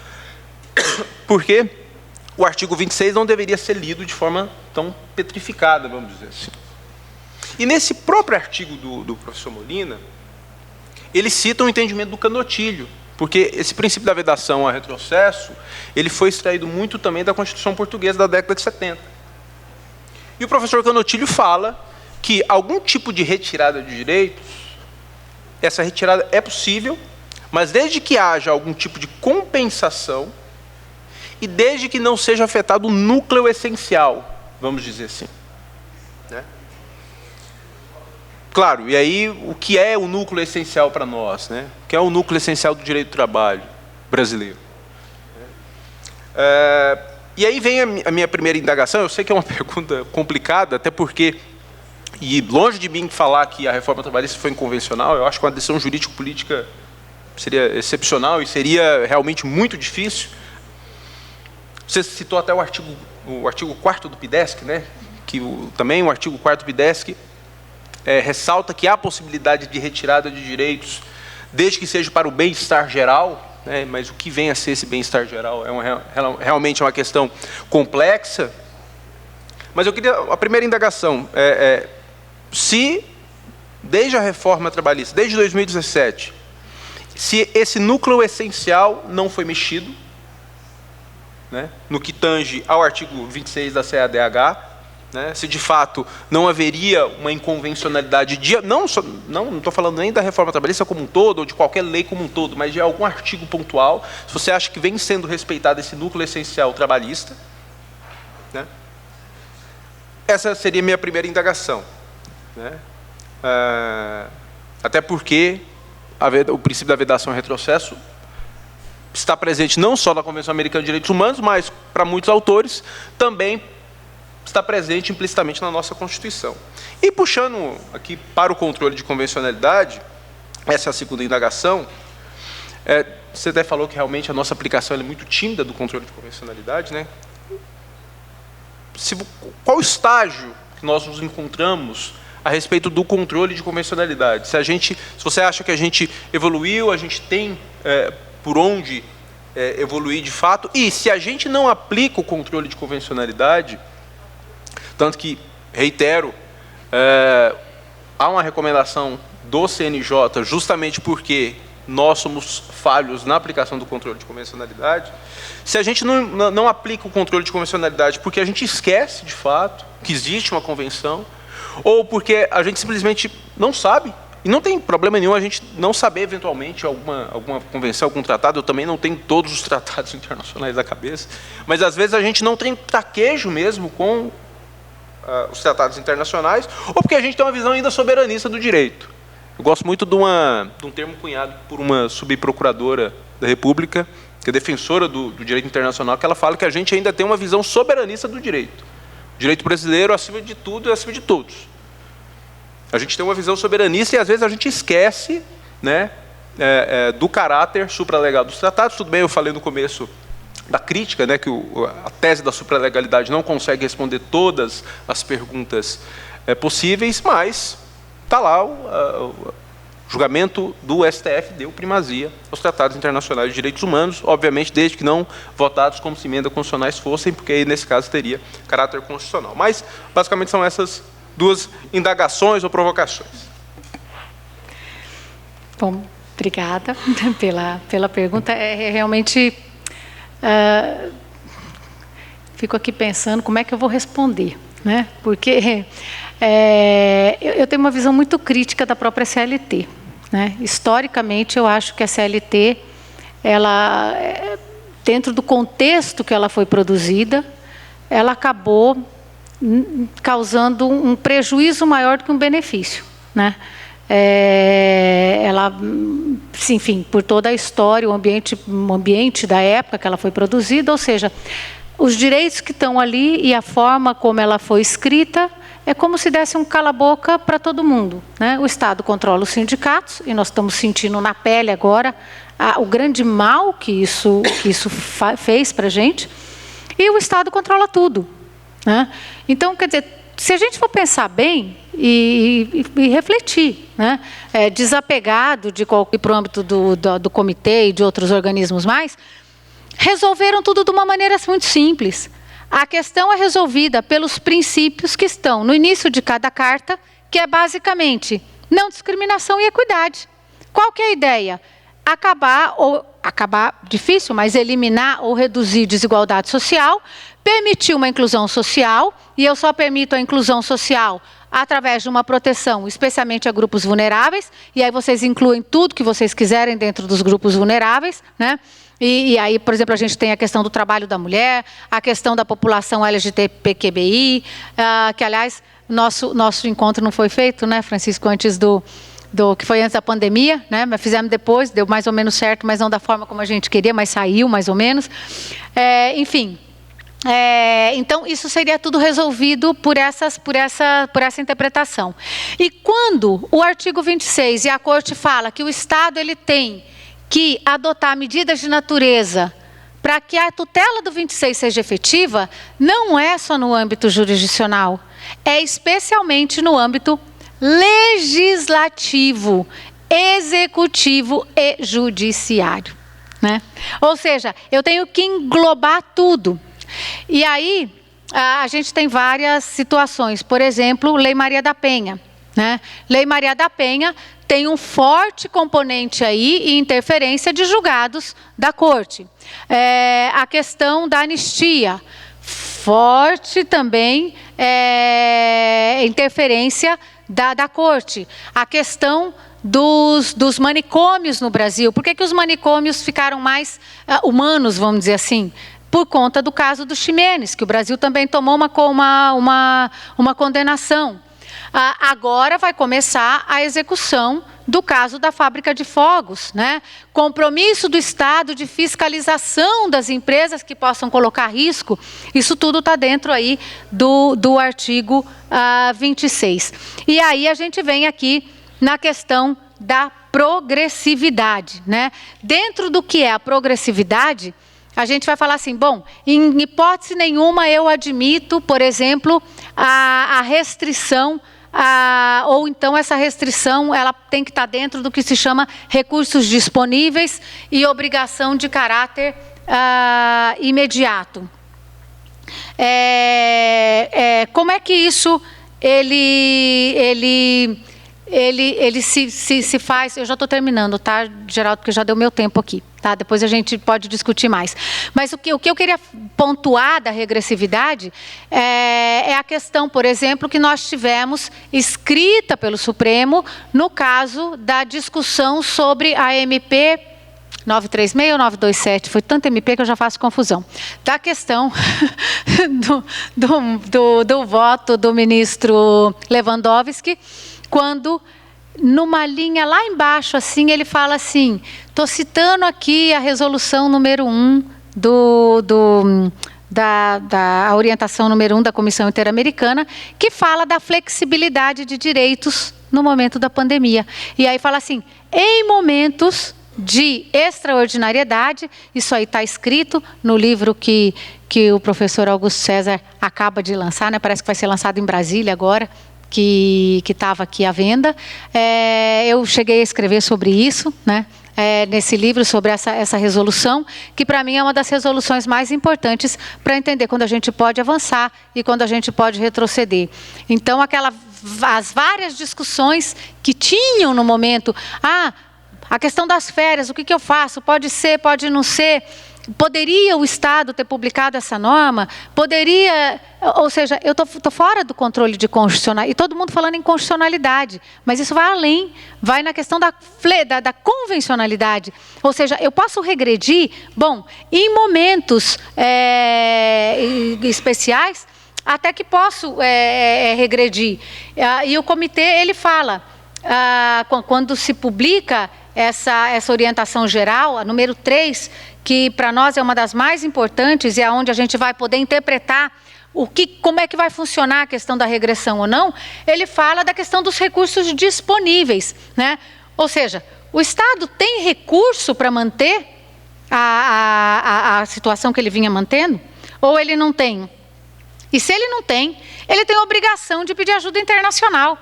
Porque o artigo 26 não deveria ser lido de forma tão petrificada, vamos dizer assim. E nesse próprio artigo do professor Molina, ele cita um entendimento do Canotilho, porque esse princípio da vedação a retrocesso, ele foi extraído muito também da Constituição Portuguesa da década de 70. E o professor Canotilho fala que algum tipo de retirada de direitos, essa retirada é possível, mas desde que haja algum tipo de compensação e desde que não seja afetado o núcleo essencial, vamos dizer assim. claro, e aí o que é o núcleo essencial para nós, né? O que é o núcleo essencial do direito do trabalho brasileiro? E aí vem a minha primeira indagação. Eu sei que é uma pergunta complicada, até porque, e longe de mim falar que a reforma trabalhista foi inconvencional, eu acho que uma decisão jurídico-política seria excepcional e seria realmente muito difícil. Você citou até o artigo 4º do PIDESC, né? Que também o artigo 4º do PIDESC ressalta que há possibilidade de retirada de direitos, desde que seja para o bem-estar geral, né? Mas o que vem a ser esse bem-estar geral realmente é uma questão complexa. Mas eu queria, a primeira indagação, se, desde a reforma trabalhista, desde 2017, se esse núcleo essencial não foi mexido, né, no que tange ao artigo 26 da CADH, né, se de fato não haveria uma inconvencionalidade, não estou falando nem da reforma trabalhista como um todo, ou de qualquer lei como um todo, mas de algum artigo pontual, se você acha que vem sendo respeitado esse núcleo essencial trabalhista, né, essa seria a minha primeira indagação, né, até porque o princípio da vedação e retrocesso está presente não só na Convenção Americana de Direitos Humanos, mas, para muitos autores, também está presente implicitamente na nossa Constituição. E puxando aqui para o controle de convencionalidade, essa é a segunda indagação, você até falou que realmente a nossa aplicação é muito tímida do controle de convencionalidade, né? Qual o estágio que nós nos encontramos a respeito do controle de convencionalidade? Se você acha que a gente evoluiu, a gente tem por onde evoluir de fato, e se a gente não aplica o controle de convencionalidade, tanto que, reitero, há uma recomendação do CNJ, justamente porque nós somos falhos na aplicação do controle de convencionalidade, se a gente não aplica o controle de convencionalidade porque a gente esquece, de fato, que existe uma convenção, ou porque a gente simplesmente não sabe, e não tem problema nenhum a gente não saber, eventualmente, alguma convenção, algum tratado. Eu também não tenho todos os tratados internacionais na cabeça, mas, às vezes, a gente não tem traquejo mesmo com os tratados internacionais, ou porque a gente tem uma visão ainda soberanista do direito. Eu gosto muito de um termo cunhado por uma subprocuradora da República, que é defensora do direito internacional, que ela fala que a gente ainda tem uma visão soberanista do direito. O direito brasileiro, acima de tudo, é acima de todos. A gente tem uma visão soberanista e, às vezes, a gente esquece, né, do caráter supralegal dos tratados. Tudo bem, eu falei no começo da crítica, né, que a tese da supralegalidade não consegue responder todas as perguntas possíveis, mas está lá o julgamento do STF deu primazia aos tratados internacionais de direitos humanos, obviamente desde que não votados como se emendas constitucionais fossem, porque aí, nesse caso, teria caráter constitucional. Mas, basicamente, são essas duas indagações ou provocações. Bom, obrigada pela pergunta. Realmente, fico aqui pensando como é que eu vou responder, né? Porque eu tenho uma visão muito crítica da própria CLT, né? Historicamente, eu acho que a CLT, ela, dentro do contexto que ela foi produzida, ela acabou causando um prejuízo maior do que um benefício, né? Ela, enfim, por toda a história, o ambiente da época que ela foi produzida, ou seja, os direitos que estão ali e a forma como ela foi escrita é como se desse um cala-boca para todo mundo, né? O Estado controla os sindicatos e nós estamos sentindo na pele agora o grande mal que isso fez para a gente, e o Estado controla tudo, né? Então, quer dizer, se a gente for pensar bem e refletir, né, desapegado de qualquer para o âmbito do comitê e de outros organismos mais, resolveram tudo de uma maneira muito simples. A questão é resolvida pelos princípios que estão no início de cada carta, que é basicamente não discriminação e equidade. Qual que é a ideia? Acabar, difícil, mas eliminar ou reduzir desigualdade social, permitir uma inclusão social, e eu só permito a inclusão social através de uma proteção, especialmente a grupos vulneráveis, e aí vocês incluem tudo que vocês quiserem dentro dos grupos vulneráveis, né? E aí, por exemplo, a gente tem a questão do trabalho da mulher, a questão da população LGBTQI, que, aliás, nosso encontro não foi feito, né, Francisco, antes do que foi antes da pandemia, né? Mas fizemos depois, deu mais ou menos certo, mas não da forma como a gente queria, mas saiu mais ou menos. Enfim, então isso seria tudo resolvido por essa interpretação. E quando o artigo 26 e a Corte fala que o Estado ele tem que adotar medidas de natureza para que a tutela do 26 seja efetiva, não é só no âmbito jurisdicional, é especialmente no âmbito legislativo, executivo e judiciário, né? Ou seja, eu tenho que englobar tudo. E aí, a gente tem várias situações. Por exemplo, Lei Maria da Penha, né? Lei Maria da Penha tem um forte componente aí e interferência de julgados da Corte. A questão da anistia, forte também interferência da Corte. A questão dos manicômios no Brasil. Por que os manicômios ficaram mais humanos, vamos dizer assim? Por conta do caso do Ximenes, que o Brasil também tomou uma condenação. Agora vai começar a execução do caso da fábrica de fogos, né? Compromisso do Estado de fiscalização das empresas que possam colocar risco, isso tudo está dentro aí do artigo 26. E aí a gente vem aqui na questão da progressividade, né? Dentro do que é a progressividade, a gente vai falar assim, bom, em hipótese nenhuma eu admito, por exemplo, a restrição, ou então essa restrição ela tem que estar dentro do que se chama recursos disponíveis e obrigação de caráter imediato. Como é que isso ele se faz? Eu já estou terminando, tá, Geraldo, porque já deu meu tempo aqui, tá? Depois a gente pode discutir mais. Mas o que eu queria pontuar da regressividade é a questão, por exemplo, que nós tivemos escrita pelo Supremo no caso da discussão sobre a MP 936 ou 927, foi tanto MP que eu já faço confusão, da questão do voto do ministro Lewandowski, quando, numa linha lá embaixo, assim, ele fala assim, estou citando aqui a resolução número 1 da orientação número 1 da Comissão Interamericana, que fala da flexibilidade de direitos no momento da pandemia. E aí fala assim, em momentos de extraordinariedade, isso aí está escrito no livro que o professor Augusto César acaba de lançar, né? Parece que vai ser lançado em Brasília agora, que estava aqui à venda. Eu cheguei a escrever sobre isso, né? Nesse livro, sobre essa resolução, que para mim é uma das resoluções mais importantes para entender quando a gente pode avançar e quando a gente pode retroceder. Então, as várias discussões que tinham no momento, a questão das férias, o que eu faço? Pode ser, pode não ser. Poderia o Estado ter publicado essa norma? Poderia, ou seja, eu estou fora do controle de constitucionalidade, e todo mundo falando em constitucionalidade, mas isso vai além, vai na questão da convencionalidade. Ou seja, eu posso regredir, bom, em momentos especiais, até que posso regredir. E o comitê, ele fala, quando se publica essa orientação geral, a número 3, que para nós é uma das mais importantes e é onde a gente vai poder interpretar como é que vai funcionar a questão da regressão ou não, ele fala da questão dos recursos disponíveis, né? Ou seja, o Estado tem recurso para manter a situação que ele vinha mantendo? Ou ele não tem? E se ele não tem, ele tem a obrigação de pedir ajuda internacional.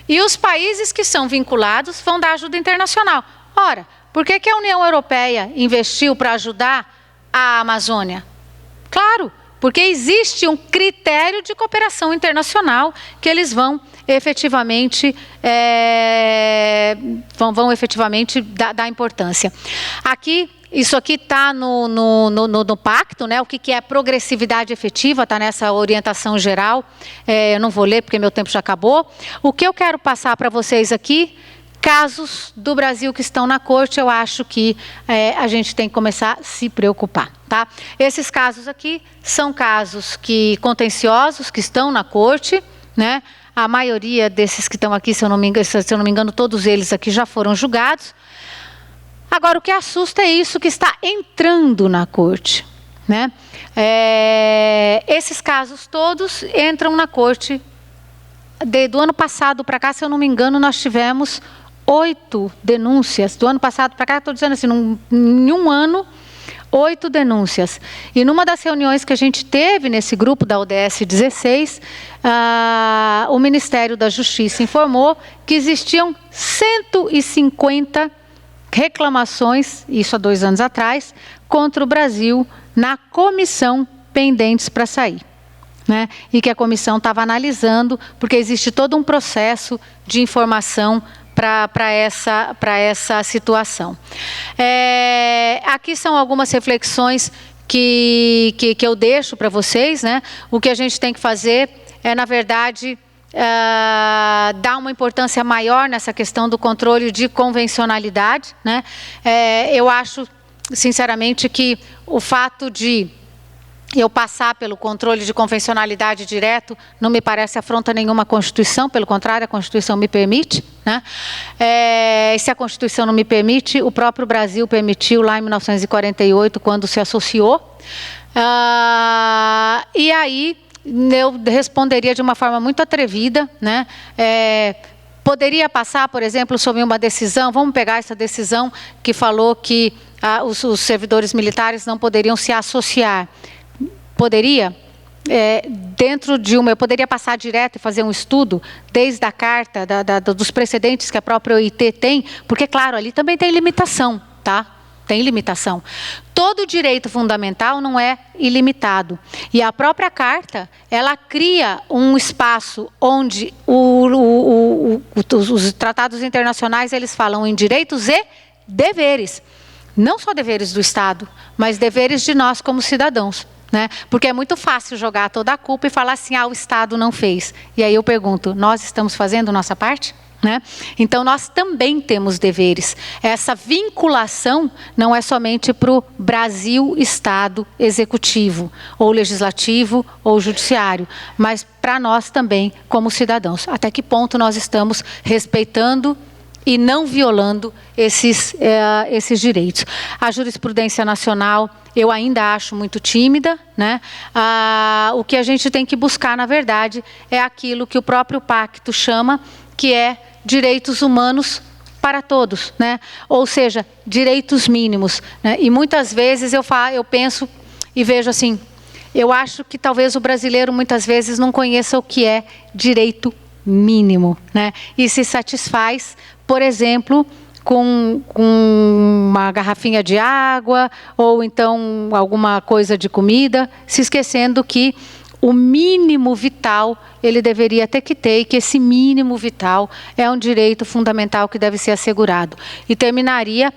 E os países que são vinculados vão dar ajuda internacional. Ora, por que a União Europeia investiu para ajudar a Amazônia? Claro, porque existe um critério de cooperação internacional que eles vão efetivamente, dar importância. Isso aqui está no pacto, né? O que é progressividade efetiva, está nessa orientação geral. Eu não vou ler porque meu tempo já acabou. O que eu quero passar para vocês aqui, casos do Brasil que estão na corte, eu acho que a gente tem que começar a se preocupar, tá? Esses casos aqui são casos contenciosos que estão na corte, né? A maioria desses que estão aqui, se eu não me engano, todos eles aqui já foram julgados. Agora, o que assusta é isso que está entrando na corte, né? Esses casos todos entram na corte. Do ano passado para cá, se eu não me engano, nós tivemos 8 denúncias. Do ano passado para cá, estou dizendo assim, em um ano, 8 denúncias. E numa das reuniões que a gente teve nesse grupo da ODS 16, o Ministério da Justiça informou que existiam 150 reclamações, isso há 2 anos atrás, contra o Brasil na comissão pendentes para sair, né? E que a comissão estava analisando, porque existe todo um processo de informação para essa situação. Aqui são algumas reflexões que eu deixo para vocês, né? O que a gente tem que fazer é, na verdade, dar uma importância maior nessa questão do controle de convencionalidade, né? Eu acho, sinceramente, que o fato de eu passar pelo controle de convencionalidade direto não me parece afronta nenhuma à Constituição, pelo contrário, a Constituição me permite, né? Se a Constituição não me permite, o próprio Brasil permitiu lá em 1948, quando se associou. E aí eu responderia de uma forma muito atrevida, né? Poderia passar, por exemplo, sobre uma decisão, vamos pegar essa decisão que falou que os servidores militares não poderiam se associar. Poderia, eu poderia passar direto e fazer um estudo, desde a carta, dos precedentes que a própria OIT tem, porque, claro, ali também tem limitação, tá? Tem limitação. Todo direito fundamental não é ilimitado. E a própria carta, ela cria um espaço onde os tratados internacionais, eles falam em direitos e deveres. Não só deveres do Estado, mas deveres de nós como cidadãos, né? Porque é muito fácil jogar toda a culpa e falar assim, o Estado não fez. E aí eu pergunto, nós estamos fazendo nossa parte? Né? Então, nós também temos deveres. Essa vinculação não é somente para o Brasil, Estado, Executivo, ou Legislativo, ou Judiciário, mas para nós também, como cidadãos. Até que ponto nós estamos respeitando e não violando esses direitos. A jurisprudência nacional, eu ainda acho muito tímida, né? O que a gente tem que buscar, na verdade, é aquilo que o próprio pacto chama, que é direitos humanos para todos, né? Ou seja, direitos mínimos, né? E muitas vezes eu penso e vejo assim, eu acho que talvez o brasileiro muitas vezes não conheça o que é direito mínimo, né? E se satisfaz, por exemplo, com uma garrafinha de água ou então alguma coisa de comida, se esquecendo que o mínimo vital ele deveria ter que ter, e que esse mínimo vital é um direito fundamental que deve ser assegurado. E terminaria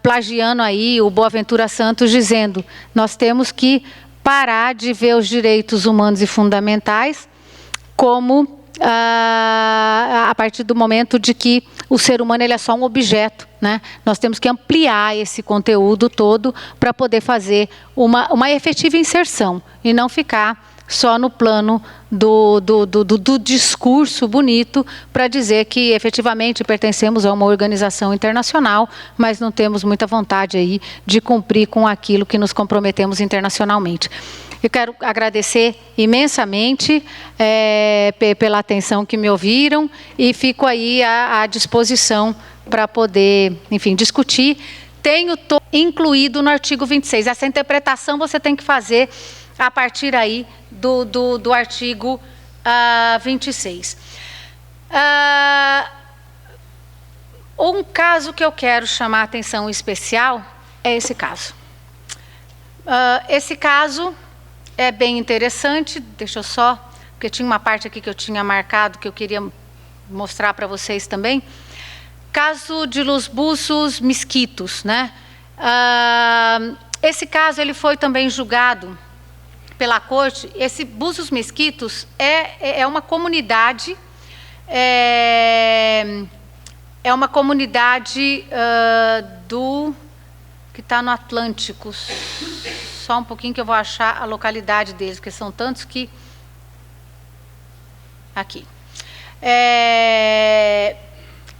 plagiando aí o Boaventura Santos dizendo, nós temos que parar de ver os direitos humanos e fundamentais como a partir do momento de que o ser humano ele é só um objeto, né? Nós temos que ampliar esse conteúdo todo para poder fazer uma efetiva inserção e não ficar só no plano do discurso bonito para dizer que efetivamente pertencemos a uma organização internacional, mas não temos muita vontade aí de cumprir com aquilo que nos comprometemos internacionalmente. Eu quero agradecer imensamente pela atenção que me ouviram e fico aí à disposição para poder, enfim, discutir. Tenho incluído no artigo 26. Essa interpretação você tem que fazer a partir aí do artigo 26. Um caso que eu quero chamar a atenção especial é esse caso. Esse caso é bem interessante, deixa eu só, porque tinha uma parte aqui que eu tinha marcado, que eu queria mostrar para vocês também. Caso de Los Buzos Mesquitos, né? Esse caso ele foi também julgado pela corte. Esse Buzos Mesquitos é uma comunidade, que está no Atlântico. Só um pouquinho que eu vou achar a localidade deles, porque são tantos que... aqui.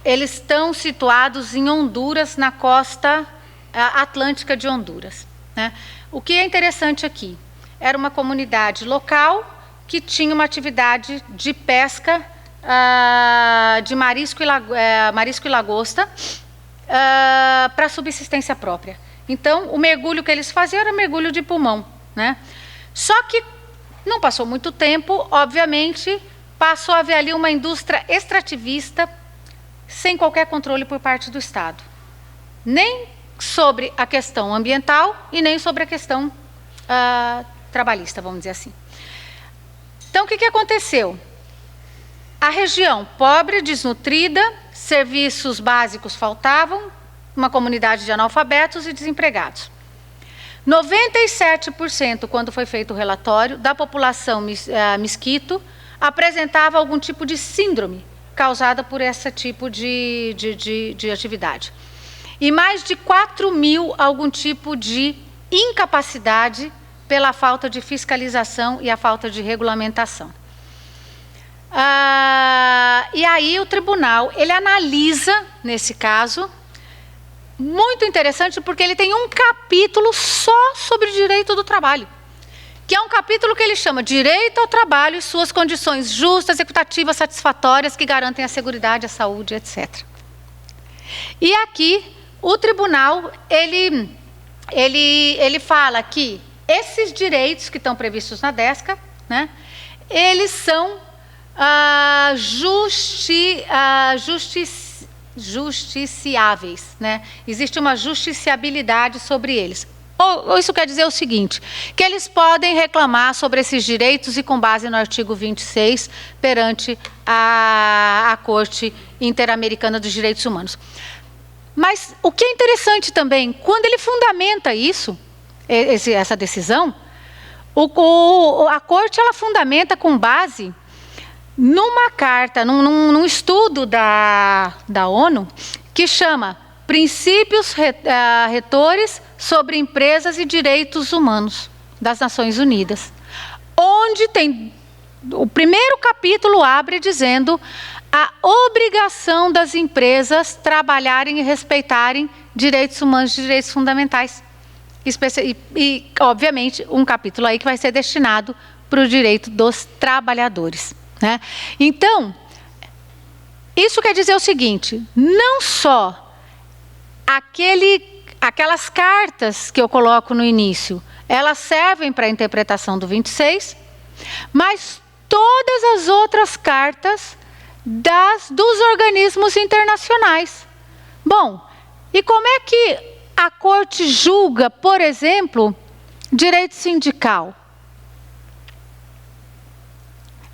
Eles estão situados em Honduras, na costa atlântica de Honduras, né? O que é interessante aqui, era uma comunidade local que tinha uma atividade de pesca de marisco e lagosta para subsistência própria. Então, o mergulho que eles faziam era mergulho de pulmão, né? Só que não passou muito tempo, obviamente, passou a haver ali uma indústria extrativista sem qualquer controle por parte do Estado. Nem sobre a questão ambiental e nem sobre a questão trabalhista, vamos dizer assim. Então, o que aconteceu? A região pobre, desnutrida, serviços básicos faltavam, uma comunidade de analfabetos e desempregados. 97%, quando foi feito o relatório, da população Miskito apresentava algum tipo de síndrome causada por esse tipo de atividade. E mais de 4.000 algum tipo de incapacidade pela falta de fiscalização e a falta de regulamentação. E aí o tribunal, ele analisa, nesse caso, muito interessante, porque ele tem um capítulo só sobre o direito do trabalho, que é um capítulo que ele chama Direito ao Trabalho e suas condições justas, equitativas, satisfatórias, que garantem a seguridade, a saúde, etc. E aqui, o tribunal, ele fala que esses direitos que estão previstos na DESCA, né, eles são justiciáveis, né? Existe uma justiciabilidade sobre eles. Ou isso quer dizer o seguinte, que eles podem reclamar sobre esses direitos e com base no artigo 26 perante a Corte Interamericana dos Direitos Humanos. Mas o que é interessante também, quando ele fundamenta isso, essa decisão, a Corte ela fundamenta com base numa carta, num estudo da ONU, que chama Princípios Retores sobre Empresas e Direitos Humanos, das Nações Unidas, onde tem, o primeiro capítulo abre dizendo a obrigação das empresas trabalharem e respeitarem direitos humanos e direitos fundamentais. E, obviamente, um capítulo aí que vai ser destinado para o direito dos trabalhadores, né? Então, isso quer dizer o seguinte, não só aquelas cartas que eu coloco no início, elas servem para a interpretação do 26, mas todas as outras cartas dos organismos internacionais. Bom, e como é que a Corte julga, por exemplo, direito sindical?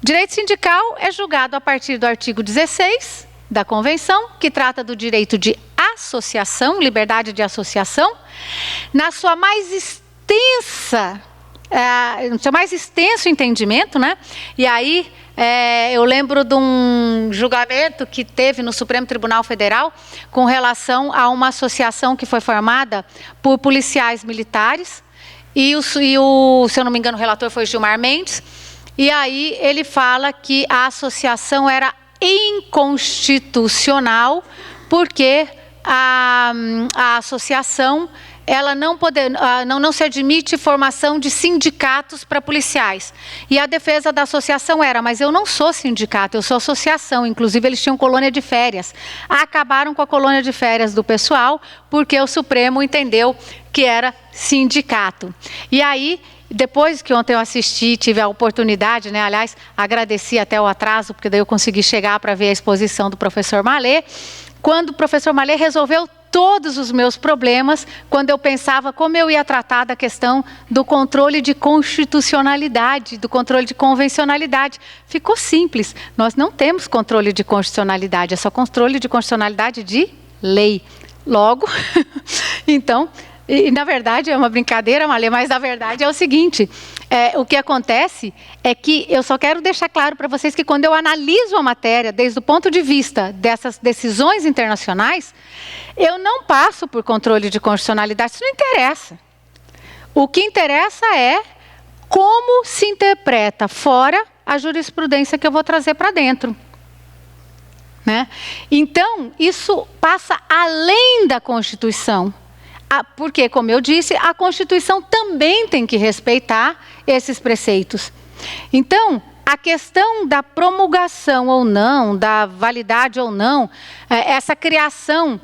Direito sindical é julgado a partir do artigo 16 da Convenção, que trata do direito de associação, liberdade de associação, no seu mais extenso entendimento, né? E aí eu lembro de um julgamento que teve no Supremo Tribunal Federal com relação a uma associação que foi formada por policiais militares e se eu não me engano, o relator foi Gilmar Mendes. E aí ele fala que a associação era inconstitucional porque a associação ela não se admite formação de sindicatos para policiais. E a defesa da associação era, mas eu não sou sindicato, eu sou associação. Inclusive eles tinham colônia de férias. Acabaram com a colônia de férias do pessoal porque o Supremo entendeu que era sindicato. E aí, depois que ontem eu assisti, tive a oportunidade, né? Aliás, agradeci até o atraso, porque daí eu consegui chegar para ver a exposição do professor Malê. Quando o professor Malê resolveu todos os meus problemas, quando eu pensava como eu ia tratar da questão do controle de constitucionalidade, do controle de convencionalidade. Ficou simples, nós não temos controle de constitucionalidade, é só controle de constitucionalidade de lei. Logo, então... E, na verdade, é uma brincadeira, Malê, mas na verdade é o seguinte, o que acontece é que eu só quero deixar claro para vocês que quando eu analiso a matéria, desde o ponto de vista dessas decisões internacionais, eu não passo por controle de constitucionalidade, isso não interessa. O que interessa é como se interpreta fora a jurisprudência que eu vou trazer para dentro. Né? Então, isso passa além da Constituição. Porque, como eu disse, a Constituição também tem que respeitar esses preceitos. Então, a questão da promulgação ou não, da validade ou não, essa criação,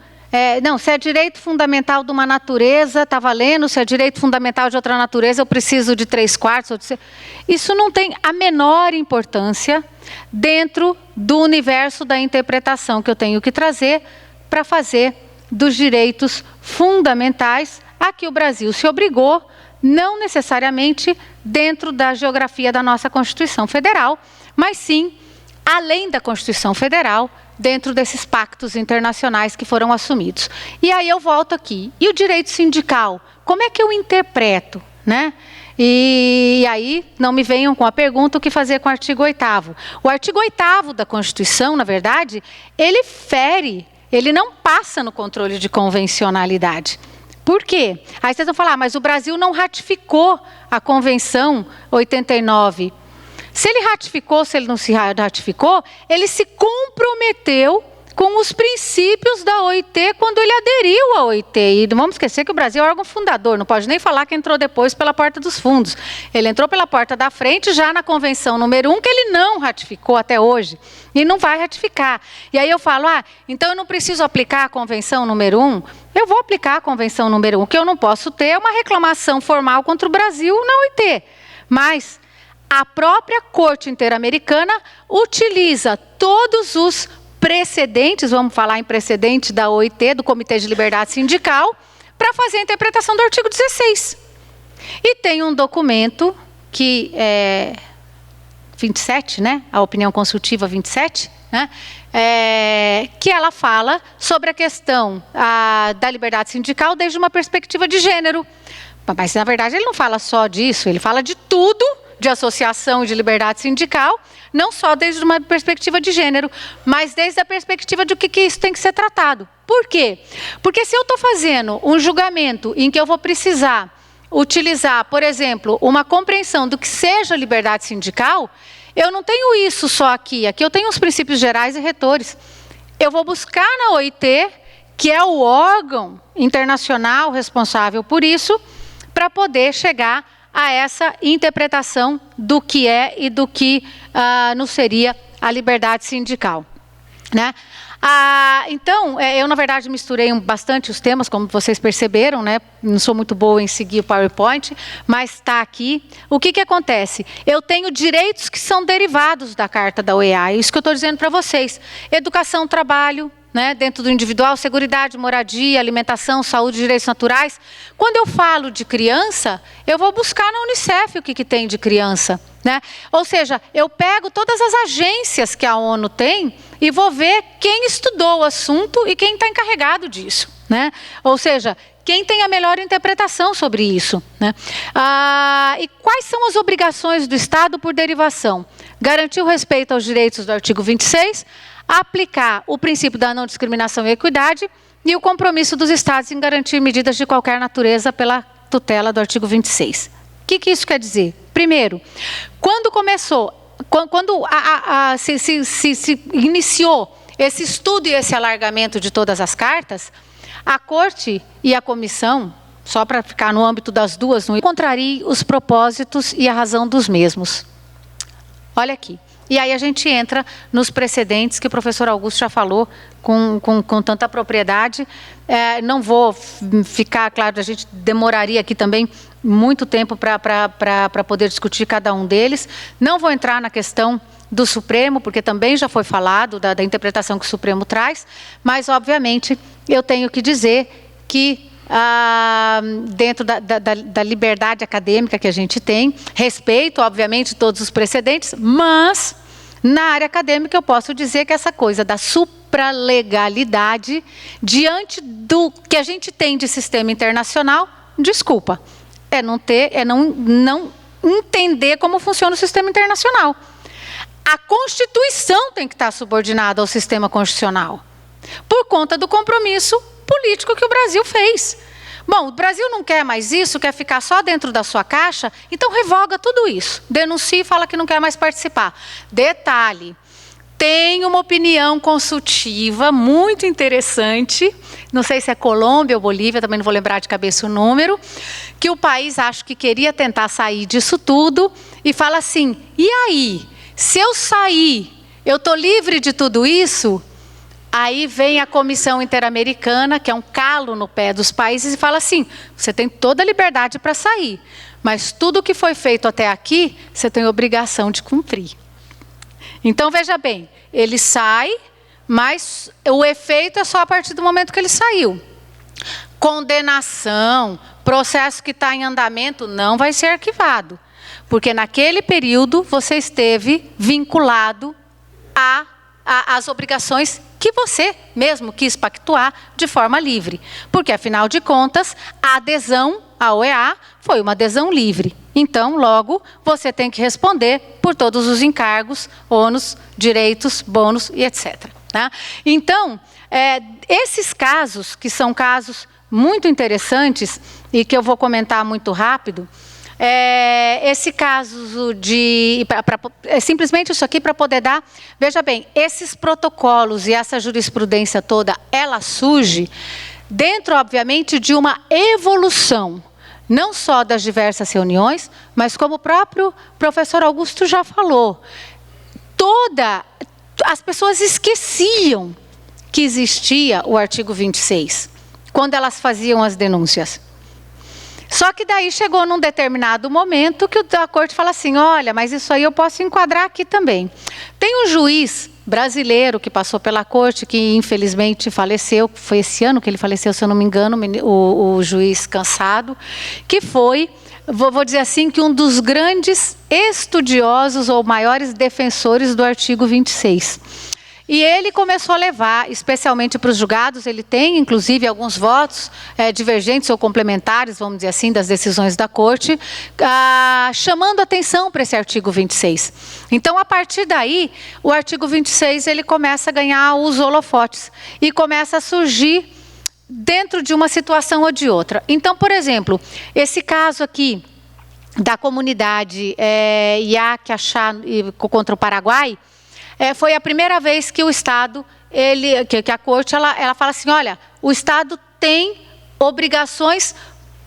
não, se é direito fundamental de uma natureza, está valendo, se é direito fundamental de outra natureza, eu preciso de 3/4. Isso não tem a menor importância dentro do universo da interpretação que eu tenho que trazer para fazer dos direitos fundamentais a que o Brasil se obrigou, não necessariamente dentro da geografia da nossa Constituição Federal, mas sim, além da Constituição Federal, dentro desses pactos internacionais que foram assumidos. E aí eu volto aqui. E o direito sindical? Como é que eu interpreto, né? E aí não me venham com a pergunta o que fazer com o artigo 8º. O artigo 8º da Constituição, na verdade, ele fere, ele não passa no controle de convencionalidade. Por quê? Aí vocês vão falar, mas o Brasil não ratificou a Convenção 89. Se ele ratificou, se ele não se ratificou, ele se comprometeu com os princípios da OIT quando ele aderiu à OIT. E não vamos esquecer que o Brasil é órgão fundador, não pode nem falar que entrou depois pela porta dos fundos. Ele entrou pela porta da frente já na Convenção número 1, que ele não ratificou até hoje. E não vai ratificar. E aí eu falo, então eu não preciso aplicar a Convenção número 1? Eu vou aplicar a Convenção número 1. O que eu não posso ter é uma reclamação formal contra o Brasil na OIT. Mas a própria Corte Interamericana utiliza todos os precedentes, vamos falar em precedente da OIT, do Comitê de Liberdade Sindical, para fazer a interpretação do artigo 16. E tem um documento que é 27, né? A opinião consultiva 27, né? Que ela fala sobre a questão da liberdade sindical desde uma perspectiva de gênero. Mas, na verdade, ele não fala só disso, ele fala de tudo, de associação e de liberdade sindical, não só desde uma perspectiva de gênero, mas desde a perspectiva de o que isso tem que ser tratado. Por quê? Porque se eu estou fazendo um julgamento em que eu vou precisar utilizar, por exemplo, uma compreensão do que seja liberdade sindical, eu não tenho isso só aqui. Aqui eu tenho os princípios gerais e retores. Eu vou buscar na OIT, que é o órgão internacional responsável por isso, para poder chegar a essa interpretação do que é e do que não seria a liberdade sindical. Né? Então, eu na verdade misturei bastante os temas, como vocês perceberam, né? Não sou muito boa em seguir o PowerPoint, mas está aqui. O que acontece? Eu tenho direitos que são derivados da Carta da OEA, é isso que eu estou dizendo para vocês. Educação, trabalho, né, dentro do individual, seguridade, moradia, alimentação, saúde, direitos naturais. Quando eu falo de criança, eu vou buscar na Unicef o que tem de criança. Né? Ou seja, eu pego todas as agências que a ONU tem e vou ver quem estudou o assunto e quem está encarregado disso. Né? Ou seja, quem tem a melhor interpretação sobre isso. Né? E quais são as obrigações do Estado por derivação? Garantir o respeito aos direitos do artigo 26, aplicar o princípio da não discriminação e equidade e o compromisso dos Estados em garantir medidas de qualquer natureza pela tutela do artigo 26. O que isso quer dizer? Primeiro, quando se iniciou esse estudo e esse alargamento de todas as cartas, a Corte e a Comissão, só para ficar no âmbito das duas, não encontrariam os propósitos e a razão dos mesmos. Olha aqui. E aí a gente entra nos precedentes que o professor Augusto já falou com tanta propriedade. Não vou ficar, claro, a gente demoraria aqui também muito tempo para poder discutir cada um deles. Não vou entrar na questão do Supremo, porque também já foi falado da interpretação que o Supremo traz, mas, obviamente, eu tenho que dizer que dentro da liberdade acadêmica que a gente tem, respeito, obviamente, todos os precedentes, mas na área acadêmica eu posso dizer que essa coisa da supralegalidade, diante do que a gente tem de sistema internacional, desculpa, não entender como funciona o sistema internacional. A Constituição tem que estar subordinada ao sistema constitucional, por conta do compromisso político que o Brasil fez. Bom, o Brasil não quer mais isso, quer ficar só dentro da sua caixa, então revoga tudo isso. Denuncia e fala que não quer mais participar. Detalhe, tem uma opinião consultiva muito interessante, não sei se é Colômbia ou Bolívia, também não vou lembrar de cabeça o número, que o país acho que queria tentar sair disso tudo e fala assim, e aí, se eu sair, eu estou livre de tudo isso? Aí vem a Comissão Interamericana, que é um calo no pé dos países, e fala assim, você tem toda a liberdade para sair, mas tudo que foi feito até aqui, você tem obrigação de cumprir. Então, veja bem, ele sai, mas o efeito é só a partir do momento que ele saiu. Condenação, processo que está em andamento, não vai ser arquivado, porque naquele período você esteve vinculado às obrigações que você mesmo quis pactuar de forma livre. Porque, afinal de contas, a adesão à OEA foi uma adesão livre. Então, logo, você tem que responder por todos os encargos, ônus, direitos, bônus e etc. Tá? Então, esses casos, que são casos muito interessantes e que eu vou comentar muito rápido, esse caso é simplesmente isso aqui para poder dar, veja bem, esses protocolos e essa jurisprudência toda, ela surge dentro, obviamente, de uma evolução, não só das diversas reuniões, mas como o próprio professor Augusto já falou, as pessoas esqueciam que existia o artigo 26, quando elas faziam as denúncias. Só que daí chegou num determinado momento que a corte fala assim, olha, mas isso aí eu posso enquadrar aqui também. Tem um juiz brasileiro que passou pela corte, que infelizmente faleceu, foi esse ano que ele faleceu, se eu não me engano, o juiz Cansado, que foi, vou dizer assim, que um dos grandes estudiosos ou maiores defensores do artigo 26. E ele começou a levar, especialmente para os julgados, ele tem, inclusive, alguns votos divergentes ou complementares, vamos dizer assim, das decisões da corte, chamando atenção para esse artigo 26. Então, a partir daí, o artigo 26 ele começa a ganhar os holofotes e começa a surgir dentro de uma situação ou de outra. Então, por exemplo, esse caso aqui da comunidade Yaquachá contra o Paraguai, foi a primeira vez que o Estado, que a corte, ela fala assim, olha, o Estado tem obrigações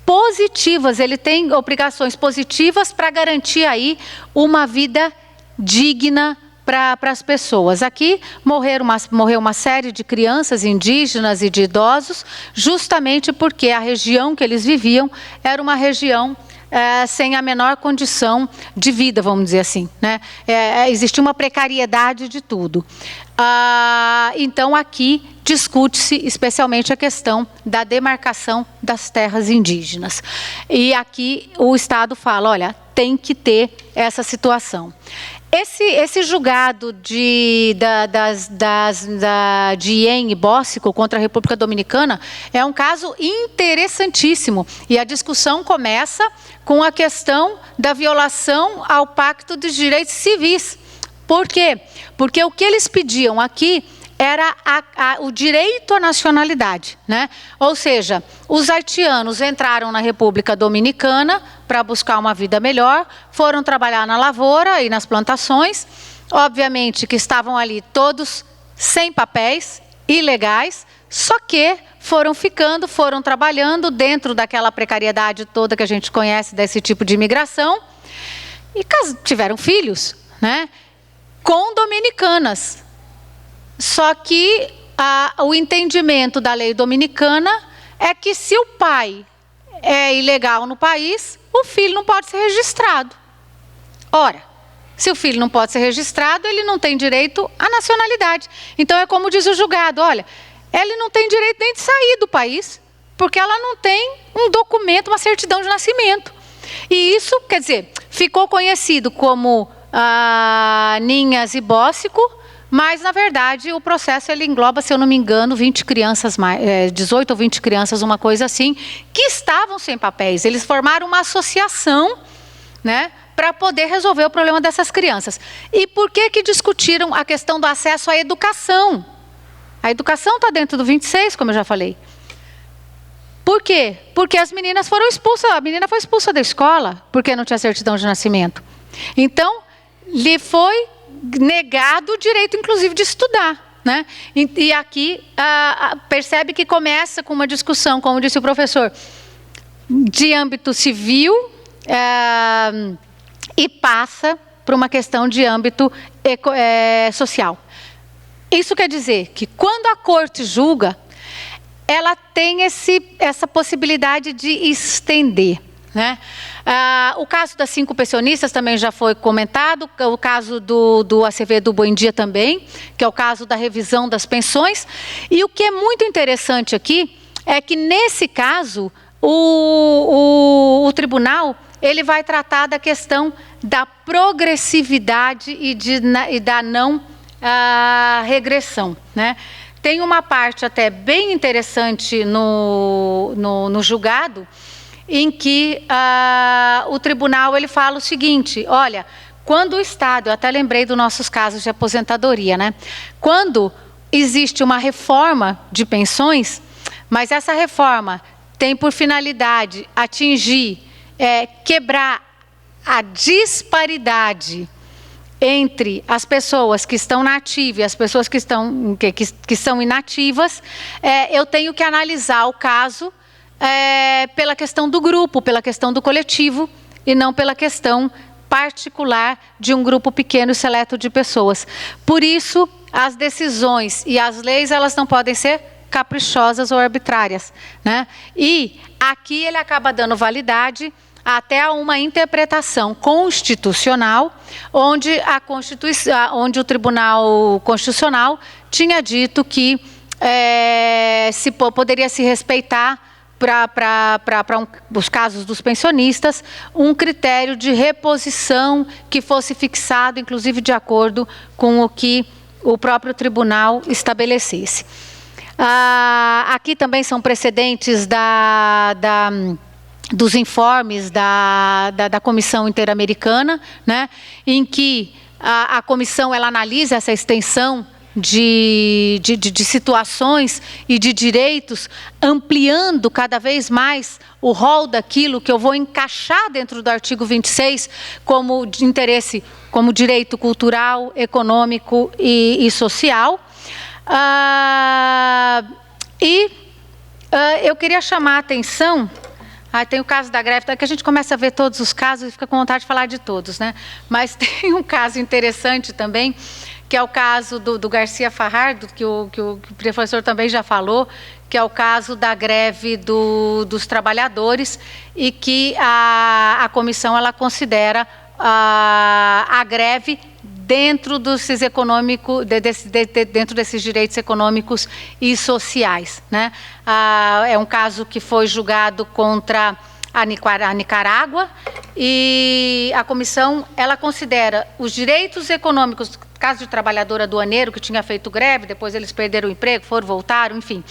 positivas, ele tem obrigações positivas para garantir aí uma vida digna para as pessoas. Aqui morreu uma série de crianças indígenas e de idosos, justamente porque a região que eles viviam era uma região sem a menor condição de vida, vamos dizer assim, né? Existia uma precariedade de tudo. Então, aqui discute-se especialmente a questão da demarcação das terras indígenas. E aqui o Estado fala, olha, tem que ter essa situação. Esse julgado de Ien e Bócico contra a República Dominicana é um caso interessantíssimo. E a discussão começa com a questão da violação ao Pacto dos Direitos Civis. Por quê? Porque o que eles pediam aqui era o direito à nacionalidade, né? Ou seja, os haitianos entraram na República Dominicana para buscar uma vida melhor, foram trabalhar na lavoura e nas plantações, obviamente que estavam ali todos sem papéis, ilegais, só que foram trabalhando dentro daquela precariedade toda que a gente conhece desse tipo de imigração, e tiveram filhos, né? Com dominicanas. Só que o entendimento da lei dominicana é que se o pai é ilegal no país, o filho não pode ser registrado. Ora, se o filho não pode ser registrado, ele não tem direito à nacionalidade. Então é como diz o julgado, olha, ele não tem direito nem de sair do país, porque ela não tem um documento, uma certidão de nascimento. E isso, quer dizer, ficou conhecido como Ninhas e Bócico, mas, na verdade, o processo ele engloba, se eu não me engano, 20 crianças, 18 ou 20 crianças, uma coisa assim, que estavam sem papéis. Eles formaram uma associação, né, para poder resolver o problema dessas crianças. E por que discutiram a questão do acesso à educação? A educação está dentro do 26, como eu já falei. Por quê? Porque as meninas foram expulsas, a menina foi expulsa da escola, porque não tinha certidão de nascimento. Então, lhe foi negado o direito, inclusive, de estudar, né? E aqui, percebe que começa com uma discussão, como disse o professor, de âmbito civil, e passa para uma questão de âmbito social. Isso quer dizer que quando a corte julga, ela tem essa possibilidade de estender, né? O caso das 5 pensionistas também já foi comentado, o caso do Acevedo Buendia também, que é o caso da revisão das pensões. E o que é muito interessante aqui é que, nesse caso, o tribunal ele vai tratar da questão da progressividade e da não regressão, né? Tem uma parte até bem interessante no julgado, em que o tribunal ele fala o seguinte: olha, quando o Estado, eu até lembrei dos nossos casos de aposentadoria, né? Quando existe uma reforma de pensões, mas essa reforma tem por finalidade atingir, quebrar a disparidade entre as pessoas que estão na ativa e as pessoas que são inativas, eu tenho que analisar o caso pela questão do grupo, pela questão do coletivo, e não pela questão particular de um grupo pequeno e seleto de pessoas. Por isso, as decisões e as leis, elas não podem ser caprichosas ou arbitrárias, né? E aqui ele acaba dando validade até a uma interpretação constitucional, onde onde o Tribunal Constitucional tinha dito que poderia se respeitar para os casos dos pensionistas um critério de reposição que fosse fixado, inclusive de acordo com o que o próprio tribunal estabelecesse. Aqui também são precedentes dos informes da Comissão Interamericana, né, em que a comissão ela analisa essa extensão de situações e de direitos, ampliando cada vez mais o rol daquilo que eu vou encaixar dentro do artigo 26 como de interesse, como direito cultural, econômico e social. Eu queria chamar a atenção. Tem o caso da greve, que a gente começa a ver todos os casos e fica com vontade de falar de todos, né? Mas tem um caso interessante também, que é o caso do Garcia Fajardo, que o professor também já falou, que é o caso da greve dos trabalhadores, e que a comissão ela considera a greve dentro dentro desses direitos econômicos e sociais, né? É um caso que foi julgado contra a Nicarágua, e a comissão ela considera os direitos econômicos, caso de trabalhador aduaneiro que tinha feito greve, depois eles perderam o emprego, voltaram, enfim.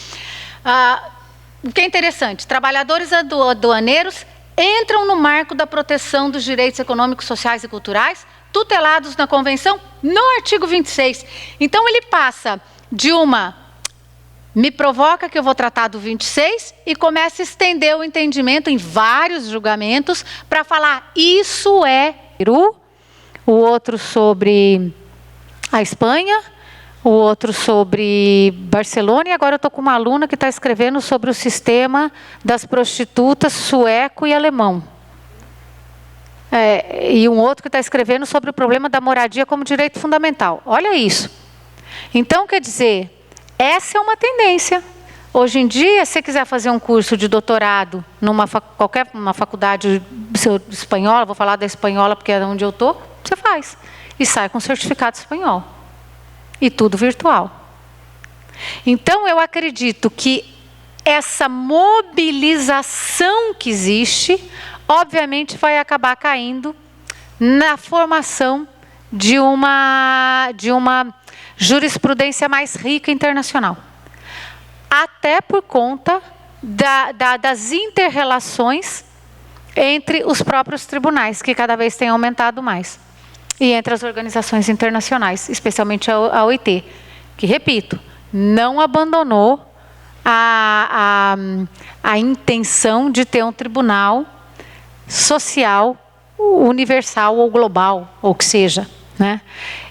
O que é interessante, trabalhadores aduaneiros entram no marco da proteção dos direitos econômicos, sociais e culturais, tutelados na Convenção, no artigo 26. Então, ele passa de me provoca que eu vou tratar do 26 e começa a estender o entendimento em vários julgamentos para falar isso é Peru, o outro sobre a Espanha, o outro sobre Barcelona, e agora eu estou com uma aluna que está escrevendo sobre o sistema das prostitutas sueco e alemão. E um outro que está escrevendo sobre o problema da moradia como direito fundamental. Olha isso. Então, quer dizer, essa é uma tendência. Hoje em dia, se você quiser fazer um curso de doutorado numa faculdade espanhola, vou falar da espanhola porque é onde eu estou, você faz. E sai com certificado espanhol. E tudo virtual. Então, eu acredito que essa mobilização que existe, obviamente, vai acabar caindo na formação de uma jurisprudência mais rica internacional. Até por conta das inter-relações entre os próprios tribunais, que cada vez têm aumentado mais. E entre as organizações internacionais, especialmente a OIT, que, repito, não abandonou a intenção de ter um tribunal social, universal ou global, ou que seja, né?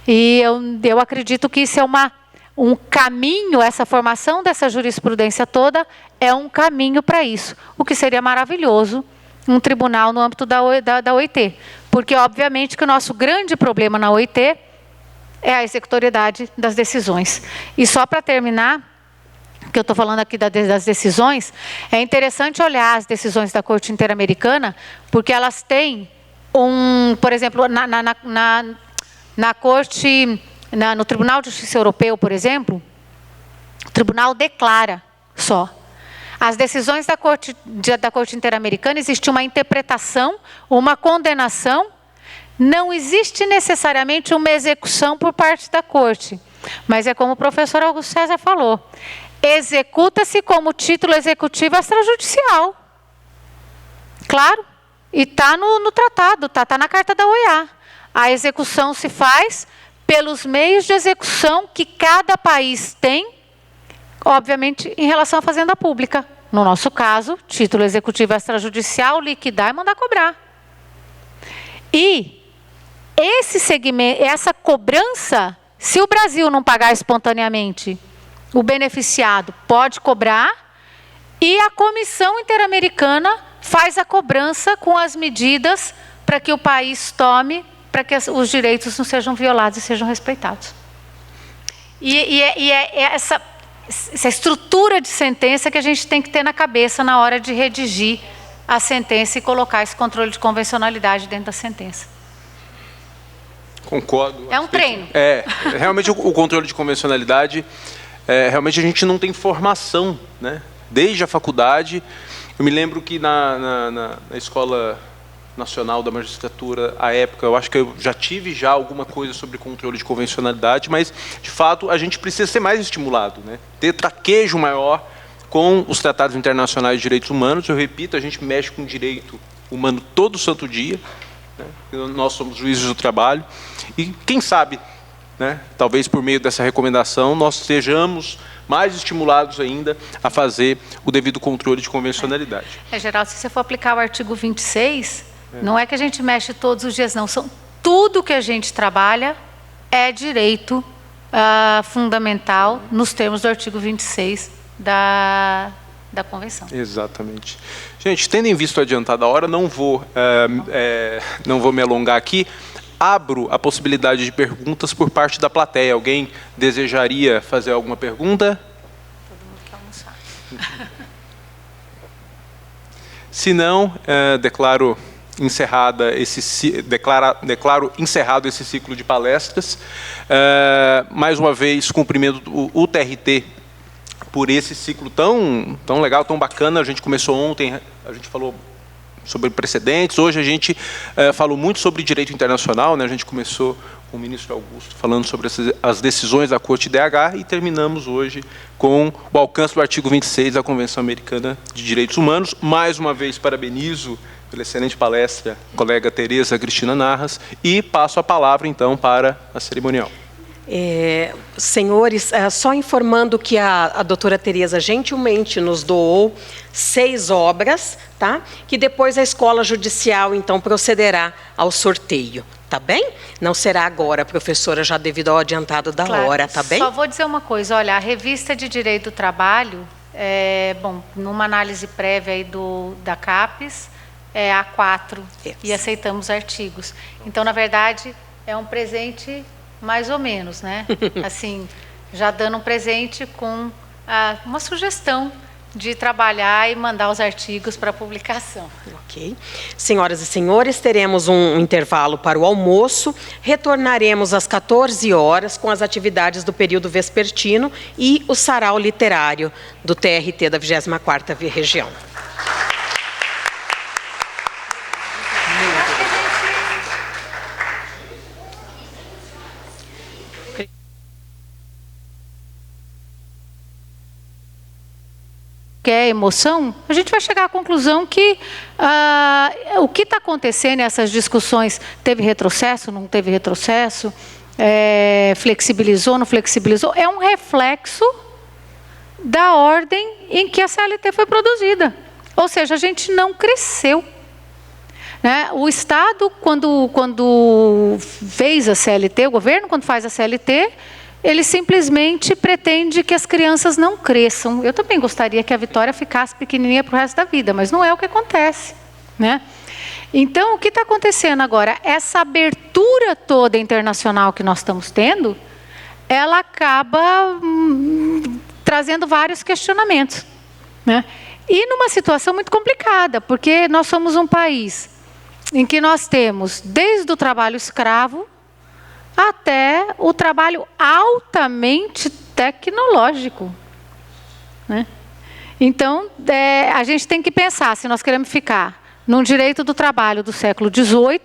E eu acredito que isso é um caminho, essa formação dessa jurisprudência toda é um caminho para isso. O que seria maravilhoso, um tribunal no âmbito da OIT. Porque, obviamente, que o nosso grande problema na OIT é a executoriedade das decisões. E só para terminar, que eu estou falando aqui das decisões, é interessante olhar as decisões da Corte Interamericana, porque elas têm por exemplo, na Corte, no Tribunal de Justiça Europeu, por exemplo, o tribunal declara só. As decisões da Corte Interamericana, existe uma interpretação, uma condenação, não existe necessariamente uma execução por parte da Corte, mas é como o professor Augusto César falou, executa-se como título executivo extrajudicial. Claro, e está no tratado, está na Carta da OEA. A execução se faz pelos meios de execução que cada país tem, obviamente, em relação à fazenda pública. No nosso caso, título executivo extrajudicial, liquidar e mandar cobrar. E esse segmento, essa cobrança, se o Brasil não pagar espontaneamente, o beneficiado pode cobrar e a Comissão Interamericana faz a cobrança com as medidas para que o país tome, para que os direitos não sejam violados e sejam respeitados. E é essa estrutura de sentença que a gente tem que ter na cabeça na hora de redigir a sentença e colocar esse controle de convencionalidade dentro da sentença. Concordo. É um treino. Realmente o controle de convencionalidade, realmente a gente não tem formação, né? Desde a faculdade. Eu me lembro que na Escola Nacional da Magistratura, à época, eu acho que eu já tive alguma coisa sobre controle de convencionalidade, mas, de fato, a gente precisa ser mais estimulado, né? Ter traquejo maior com os tratados internacionais de direitos humanos. Eu repito, a gente mexe com direito humano todo santo dia, né? Nós somos juízes do trabalho, e quem sabe, né, talvez por meio dessa recomendação, nós sejamos mais estimulados ainda a fazer o devido controle de convencionalidade. Geraldo, se você for aplicar o artigo 26, não é que a gente mexe todos os dias, não. Tudo que a gente trabalha é direito fundamental nos termos do artigo 26 da Convenção. Exatamente. Gente, tendo em vista o adiantado da hora, não vou me alongar aqui. Abro a possibilidade de perguntas por parte da plateia. Alguém desejaria fazer alguma pergunta? Todo mundo quer almoçar. Se não, declaro encerrado esse ciclo de palestras. Mais uma vez, cumprimento o TRT por esse ciclo tão legal, tão bacana. A gente começou ontem, a gente falou sobre precedentes. Hoje a gente falou muito sobre direito internacional, né? A gente começou com o ministro Augusto falando sobre as decisões da Corte DH e terminamos hoje com o alcance do artigo 26 da Convenção Americana de Direitos Humanos. Mais uma vez, parabenizo pela excelente palestra a colega Tereza Cristina Narras e passo a palavra, então, para a cerimonial. Senhores, só informando que a doutora Tereza gentilmente nos doou 6 obras, tá? Que depois a Escola Judicial, então, procederá ao sorteio, tá bem? Não será agora, professora, já devido ao adiantado da hora, tá bem? Só vou dizer uma coisa, olha, a Revista de Direito do Trabalho, numa análise prévia aí da CAPES, é A4, e aceitamos artigos. Então, na verdade, é um presente mais ou menos, né? Assim, já dando um presente com uma sugestão de trabalhar e mandar os artigos para publicação. Ok. Senhoras e senhores, teremos um intervalo para o almoço. Retornaremos às 14 horas com as atividades do período vespertino e o sarau literário do TRT da 24ª Região. quer emoção, a gente vai chegar à conclusão que o que está acontecendo nessas discussões, teve retrocesso, não teve retrocesso, flexibilizou, não flexibilizou, é um reflexo da ordem em que a CLT foi produzida. Ou seja, a gente não cresceu. Né? O Estado, quando fez a CLT, o governo, quando faz a CLT, ele simplesmente pretende que as crianças não cresçam. Eu também gostaria que a Vitória ficasse pequenininha para o resto da vida, mas não é o que acontece. Né? Então, o que está acontecendo agora? Essa abertura toda internacional que nós estamos tendo, ela acaba trazendo vários questionamentos. Né? E numa situação muito complicada, porque nós somos um país em que nós temos desde o trabalho escravo até o trabalho altamente tecnológico. Né? Então, a gente tem que pensar se nós queremos ficar num direito do trabalho do século XVIII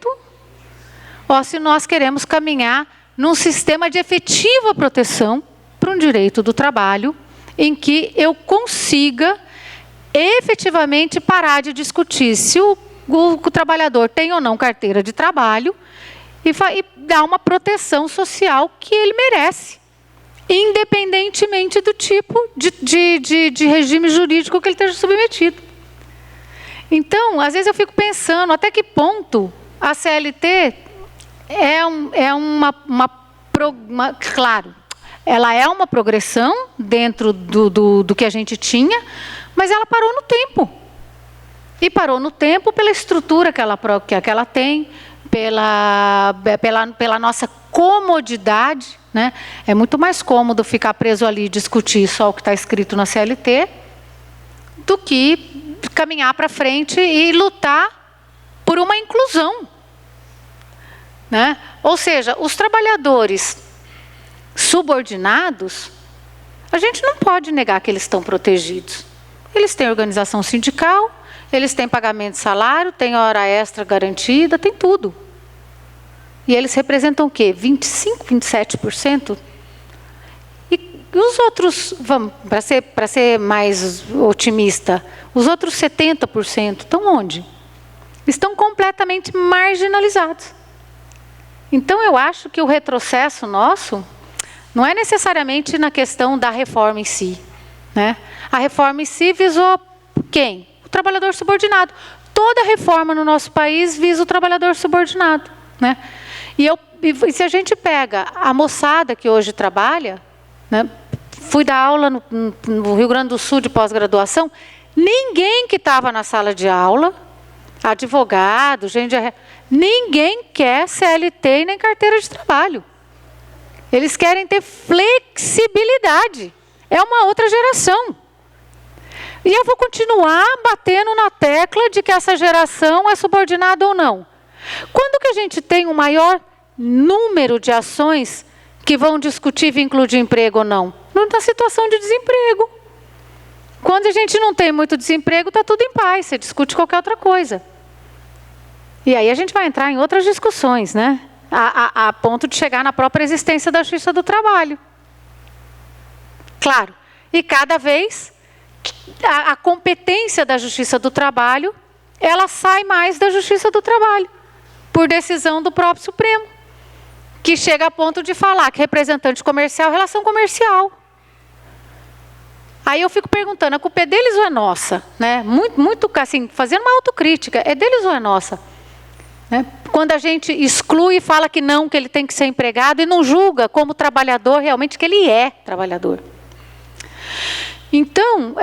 ou se nós queremos caminhar num sistema de efetiva proteção para um direito do trabalho em que eu consiga efetivamente parar de discutir se o trabalhador tem ou não carteira de trabalho e dar uma proteção social que ele merece, independentemente do tipo de regime jurídico que ele esteja submetido. Então, às vezes eu fico pensando até que ponto a CLT claro, ela é uma progressão dentro do que a gente tinha, mas ela parou no tempo. E parou no tempo pela estrutura que ela tem, pela nossa comodidade. Né? É muito mais cômodo ficar preso ali e discutir só o que está escrito na CLT do que caminhar para frente e lutar por uma inclusão. Né? Ou seja, os trabalhadores subordinados, a gente não pode negar que eles estão protegidos. Eles têm organização sindical, eles têm pagamento de salário, têm hora extra garantida, tem tudo. E eles representam o quê? 25%, 27%? E os outros, para ser mais otimista, os outros 70% estão onde? Estão completamente marginalizados. Então, eu acho que o retrocesso nosso não é necessariamente na questão da reforma em si. Né? A reforma em si visou quem? O trabalhador subordinado. Toda reforma no nosso país visa o trabalhador subordinado. Né? E se a gente pega a moçada que hoje trabalha, né? Fui dar aula no Rio Grande do Sul de pós-graduação, ninguém que estava na sala de aula, advogado, ninguém quer CLT e nem carteira de trabalho. Eles querem ter flexibilidade. É uma outra geração. E eu vou continuar batendo na tecla de que essa geração é subordinada ou não. Quando que a gente tem um maior número de ações que vão discutir vínculo de emprego ou não? Na situação de desemprego. Quando a gente não tem muito desemprego, está tudo em paz, você discute qualquer outra coisa. E aí a gente vai entrar em outras discussões, né? A ponto de chegar na própria existência da justiça do trabalho. Claro, e cada vez a competência da justiça do trabalho, ela sai mais da justiça do trabalho, por decisão do próprio Supremo, que chega a ponto de falar que representante comercial é relação comercial. Aí eu fico perguntando, a culpa é deles ou é nossa? Né? Muito assim, fazendo uma autocrítica, é deles ou é nossa? Né? Quando a gente exclui e fala que não, que ele tem que ser empregado e não julga como trabalhador realmente que ele é trabalhador. Então,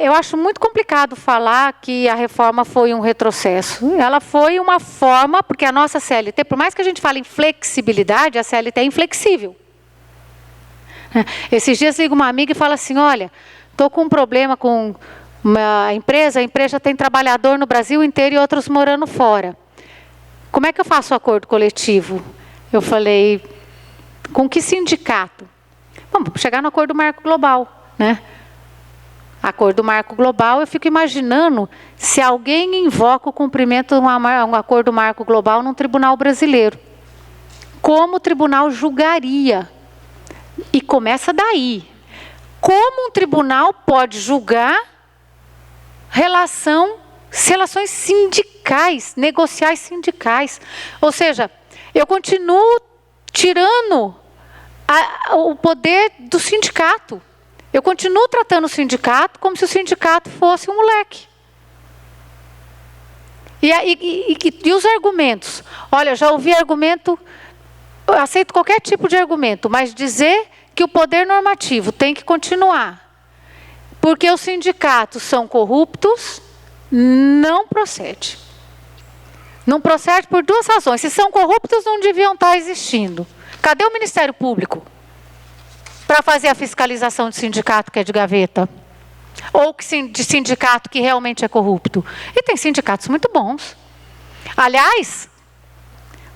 eu acho muito complicado falar que a reforma foi um retrocesso. Ela foi uma forma, porque a nossa CLT, por mais que a gente fale em flexibilidade, a CLT é inflexível. Esses dias liga uma amiga e fala assim, olha, estou com um problema com a empresa tem trabalhador no Brasil inteiro e outros morando fora. Como é que eu faço o acordo coletivo? Eu falei, com que sindicato? Vamos chegar no acordo marco global. Né? Acordo marco global, eu fico imaginando se alguém invoca o cumprimento de um acordo marco global num tribunal brasileiro. Como o tribunal julgaria? E começa daí. Como um tribunal pode julgar relações sindicais, negociais sindicais? Ou seja, eu continuo tirando o poder do sindicato. Eu continuo tratando o sindicato como se o sindicato fosse um moleque. E os argumentos? Olha, já ouvi argumento, eu aceito qualquer tipo de argumento, mas dizer que o poder normativo tem que continuar porque os sindicatos são corruptos, não procede. Não procede por duas razões. Se são corruptos, não deviam estar existindo. Cadê o Ministério Público para fazer a fiscalização de sindicato que é de gaveta? Ou de sindicato que realmente é corrupto? E tem sindicatos muito bons. Aliás,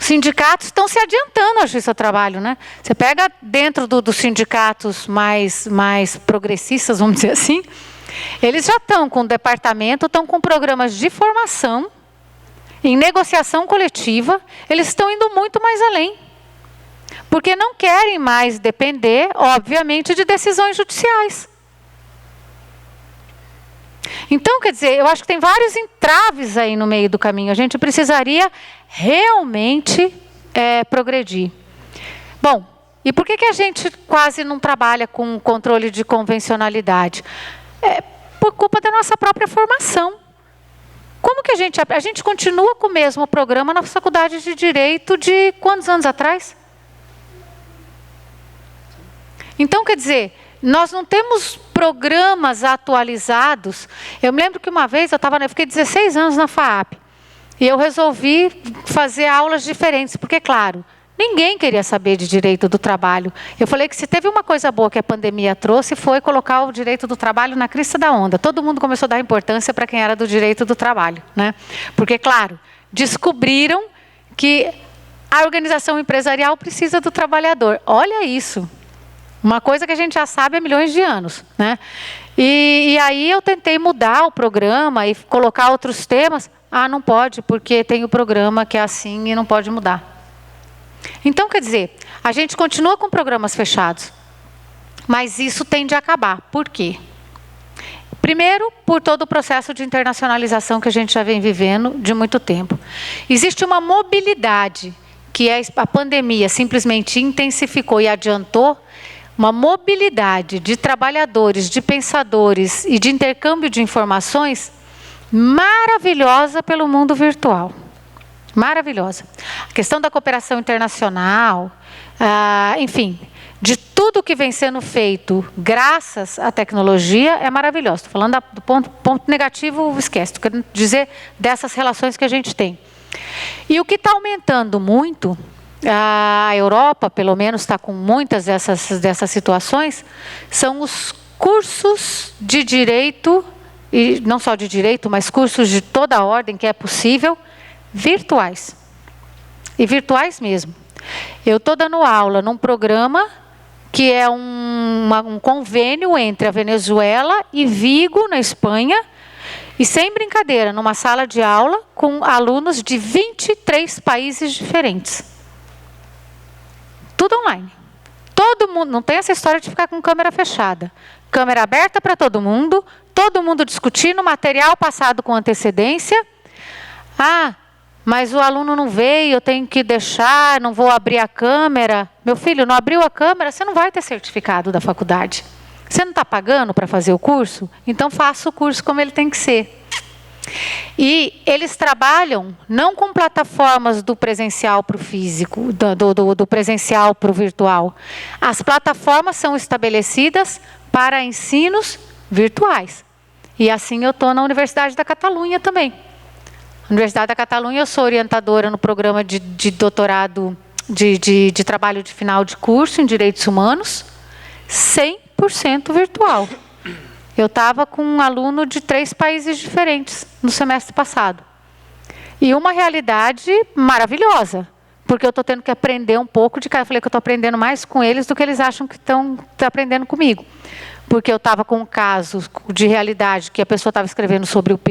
os sindicatos estão se adiantando à Justiça do Trabalho, né? Você pega dentro dos sindicatos mais progressistas, vamos dizer assim, eles já estão com departamento, estão com programas de formação, em negociação coletiva, eles estão indo muito mais além. Porque não querem mais depender, obviamente, de decisões judiciais. Então, quer dizer, eu acho que tem vários entraves aí no meio do caminho. A gente precisaria realmente progredir. Bom, e por que a gente quase não trabalha com controle de convencionalidade? Por culpa da nossa própria formação. Como que a gente continua com o mesmo programa na faculdade de Direito de quantos anos atrás? Então, quer dizer, nós não temos programas atualizados. Eu me lembro que uma vez eu fiquei 16 anos na FAAP. E eu resolvi fazer aulas diferentes, porque, claro, ninguém queria saber de direito do trabalho. Eu falei que se teve uma coisa boa que a pandemia trouxe, foi colocar o direito do trabalho na crista da onda. Todo mundo começou a dar importância para quem era do direito do trabalho, né? Porque, claro, descobriram que a organização empresarial precisa do trabalhador. Olha isso. Uma coisa que a gente já sabe há milhões de anos, né? E aí eu tentei mudar o programa e colocar outros temas. Ah, não pode, porque tem o programa que é assim e não pode mudar. Então, quer dizer, a gente continua com programas fechados, mas isso tende a acabar. Por quê? Primeiro, por todo o processo de internacionalização que a gente já vem vivendo de muito tempo. Existe uma mobilidade que a pandemia simplesmente intensificou e adiantou, uma mobilidade de trabalhadores, de pensadores e de intercâmbio de informações maravilhosa pelo mundo virtual. Maravilhosa. A questão da cooperação internacional, enfim, de tudo que vem sendo feito graças à tecnologia é maravilhoso. Estou falando do ponto negativo, esquece. Estou querendo dizer dessas relações que a gente tem. E o que está aumentando muito, a Europa, pelo menos, está com muitas dessas situações, são os cursos de direito, e não só de direito, mas cursos de toda a ordem que é possível, virtuais. E virtuais mesmo. Eu estou dando aula num programa que é um convênio entre a Venezuela e Vigo, na Espanha, e sem brincadeira, numa sala de aula com alunos de 23 países diferentes. Tudo online. Todo mundo, não tem essa história de ficar com câmera fechada. Câmera aberta para todo mundo discutindo material passado com antecedência. Ah, mas o aluno não veio, eu tenho que deixar, não vou abrir a câmera. Meu filho, não abriu a câmera, você não vai ter certificado da faculdade. Você não está pagando para fazer o curso? Então faça o curso como ele tem que ser. E eles trabalham não com plataformas do presencial para o físico, do presencial para o virtual. As plataformas são estabelecidas para ensinos virtuais. E assim eu estou na Universidade da Catalunha também. Na Universidade da Catalunha eu sou orientadora no programa de doutorado de trabalho de final de curso em Direitos Humanos, 100% virtual. Eu estava com um aluno de 3 países diferentes no semestre passado. E uma realidade maravilhosa, porque eu estou tendo que aprender um pouco de cada. Eu falei que eu estou aprendendo mais com eles do que eles acham que estão aprendendo comigo. Porque eu estava com um caso de realidade que a pessoa estava escrevendo sobre o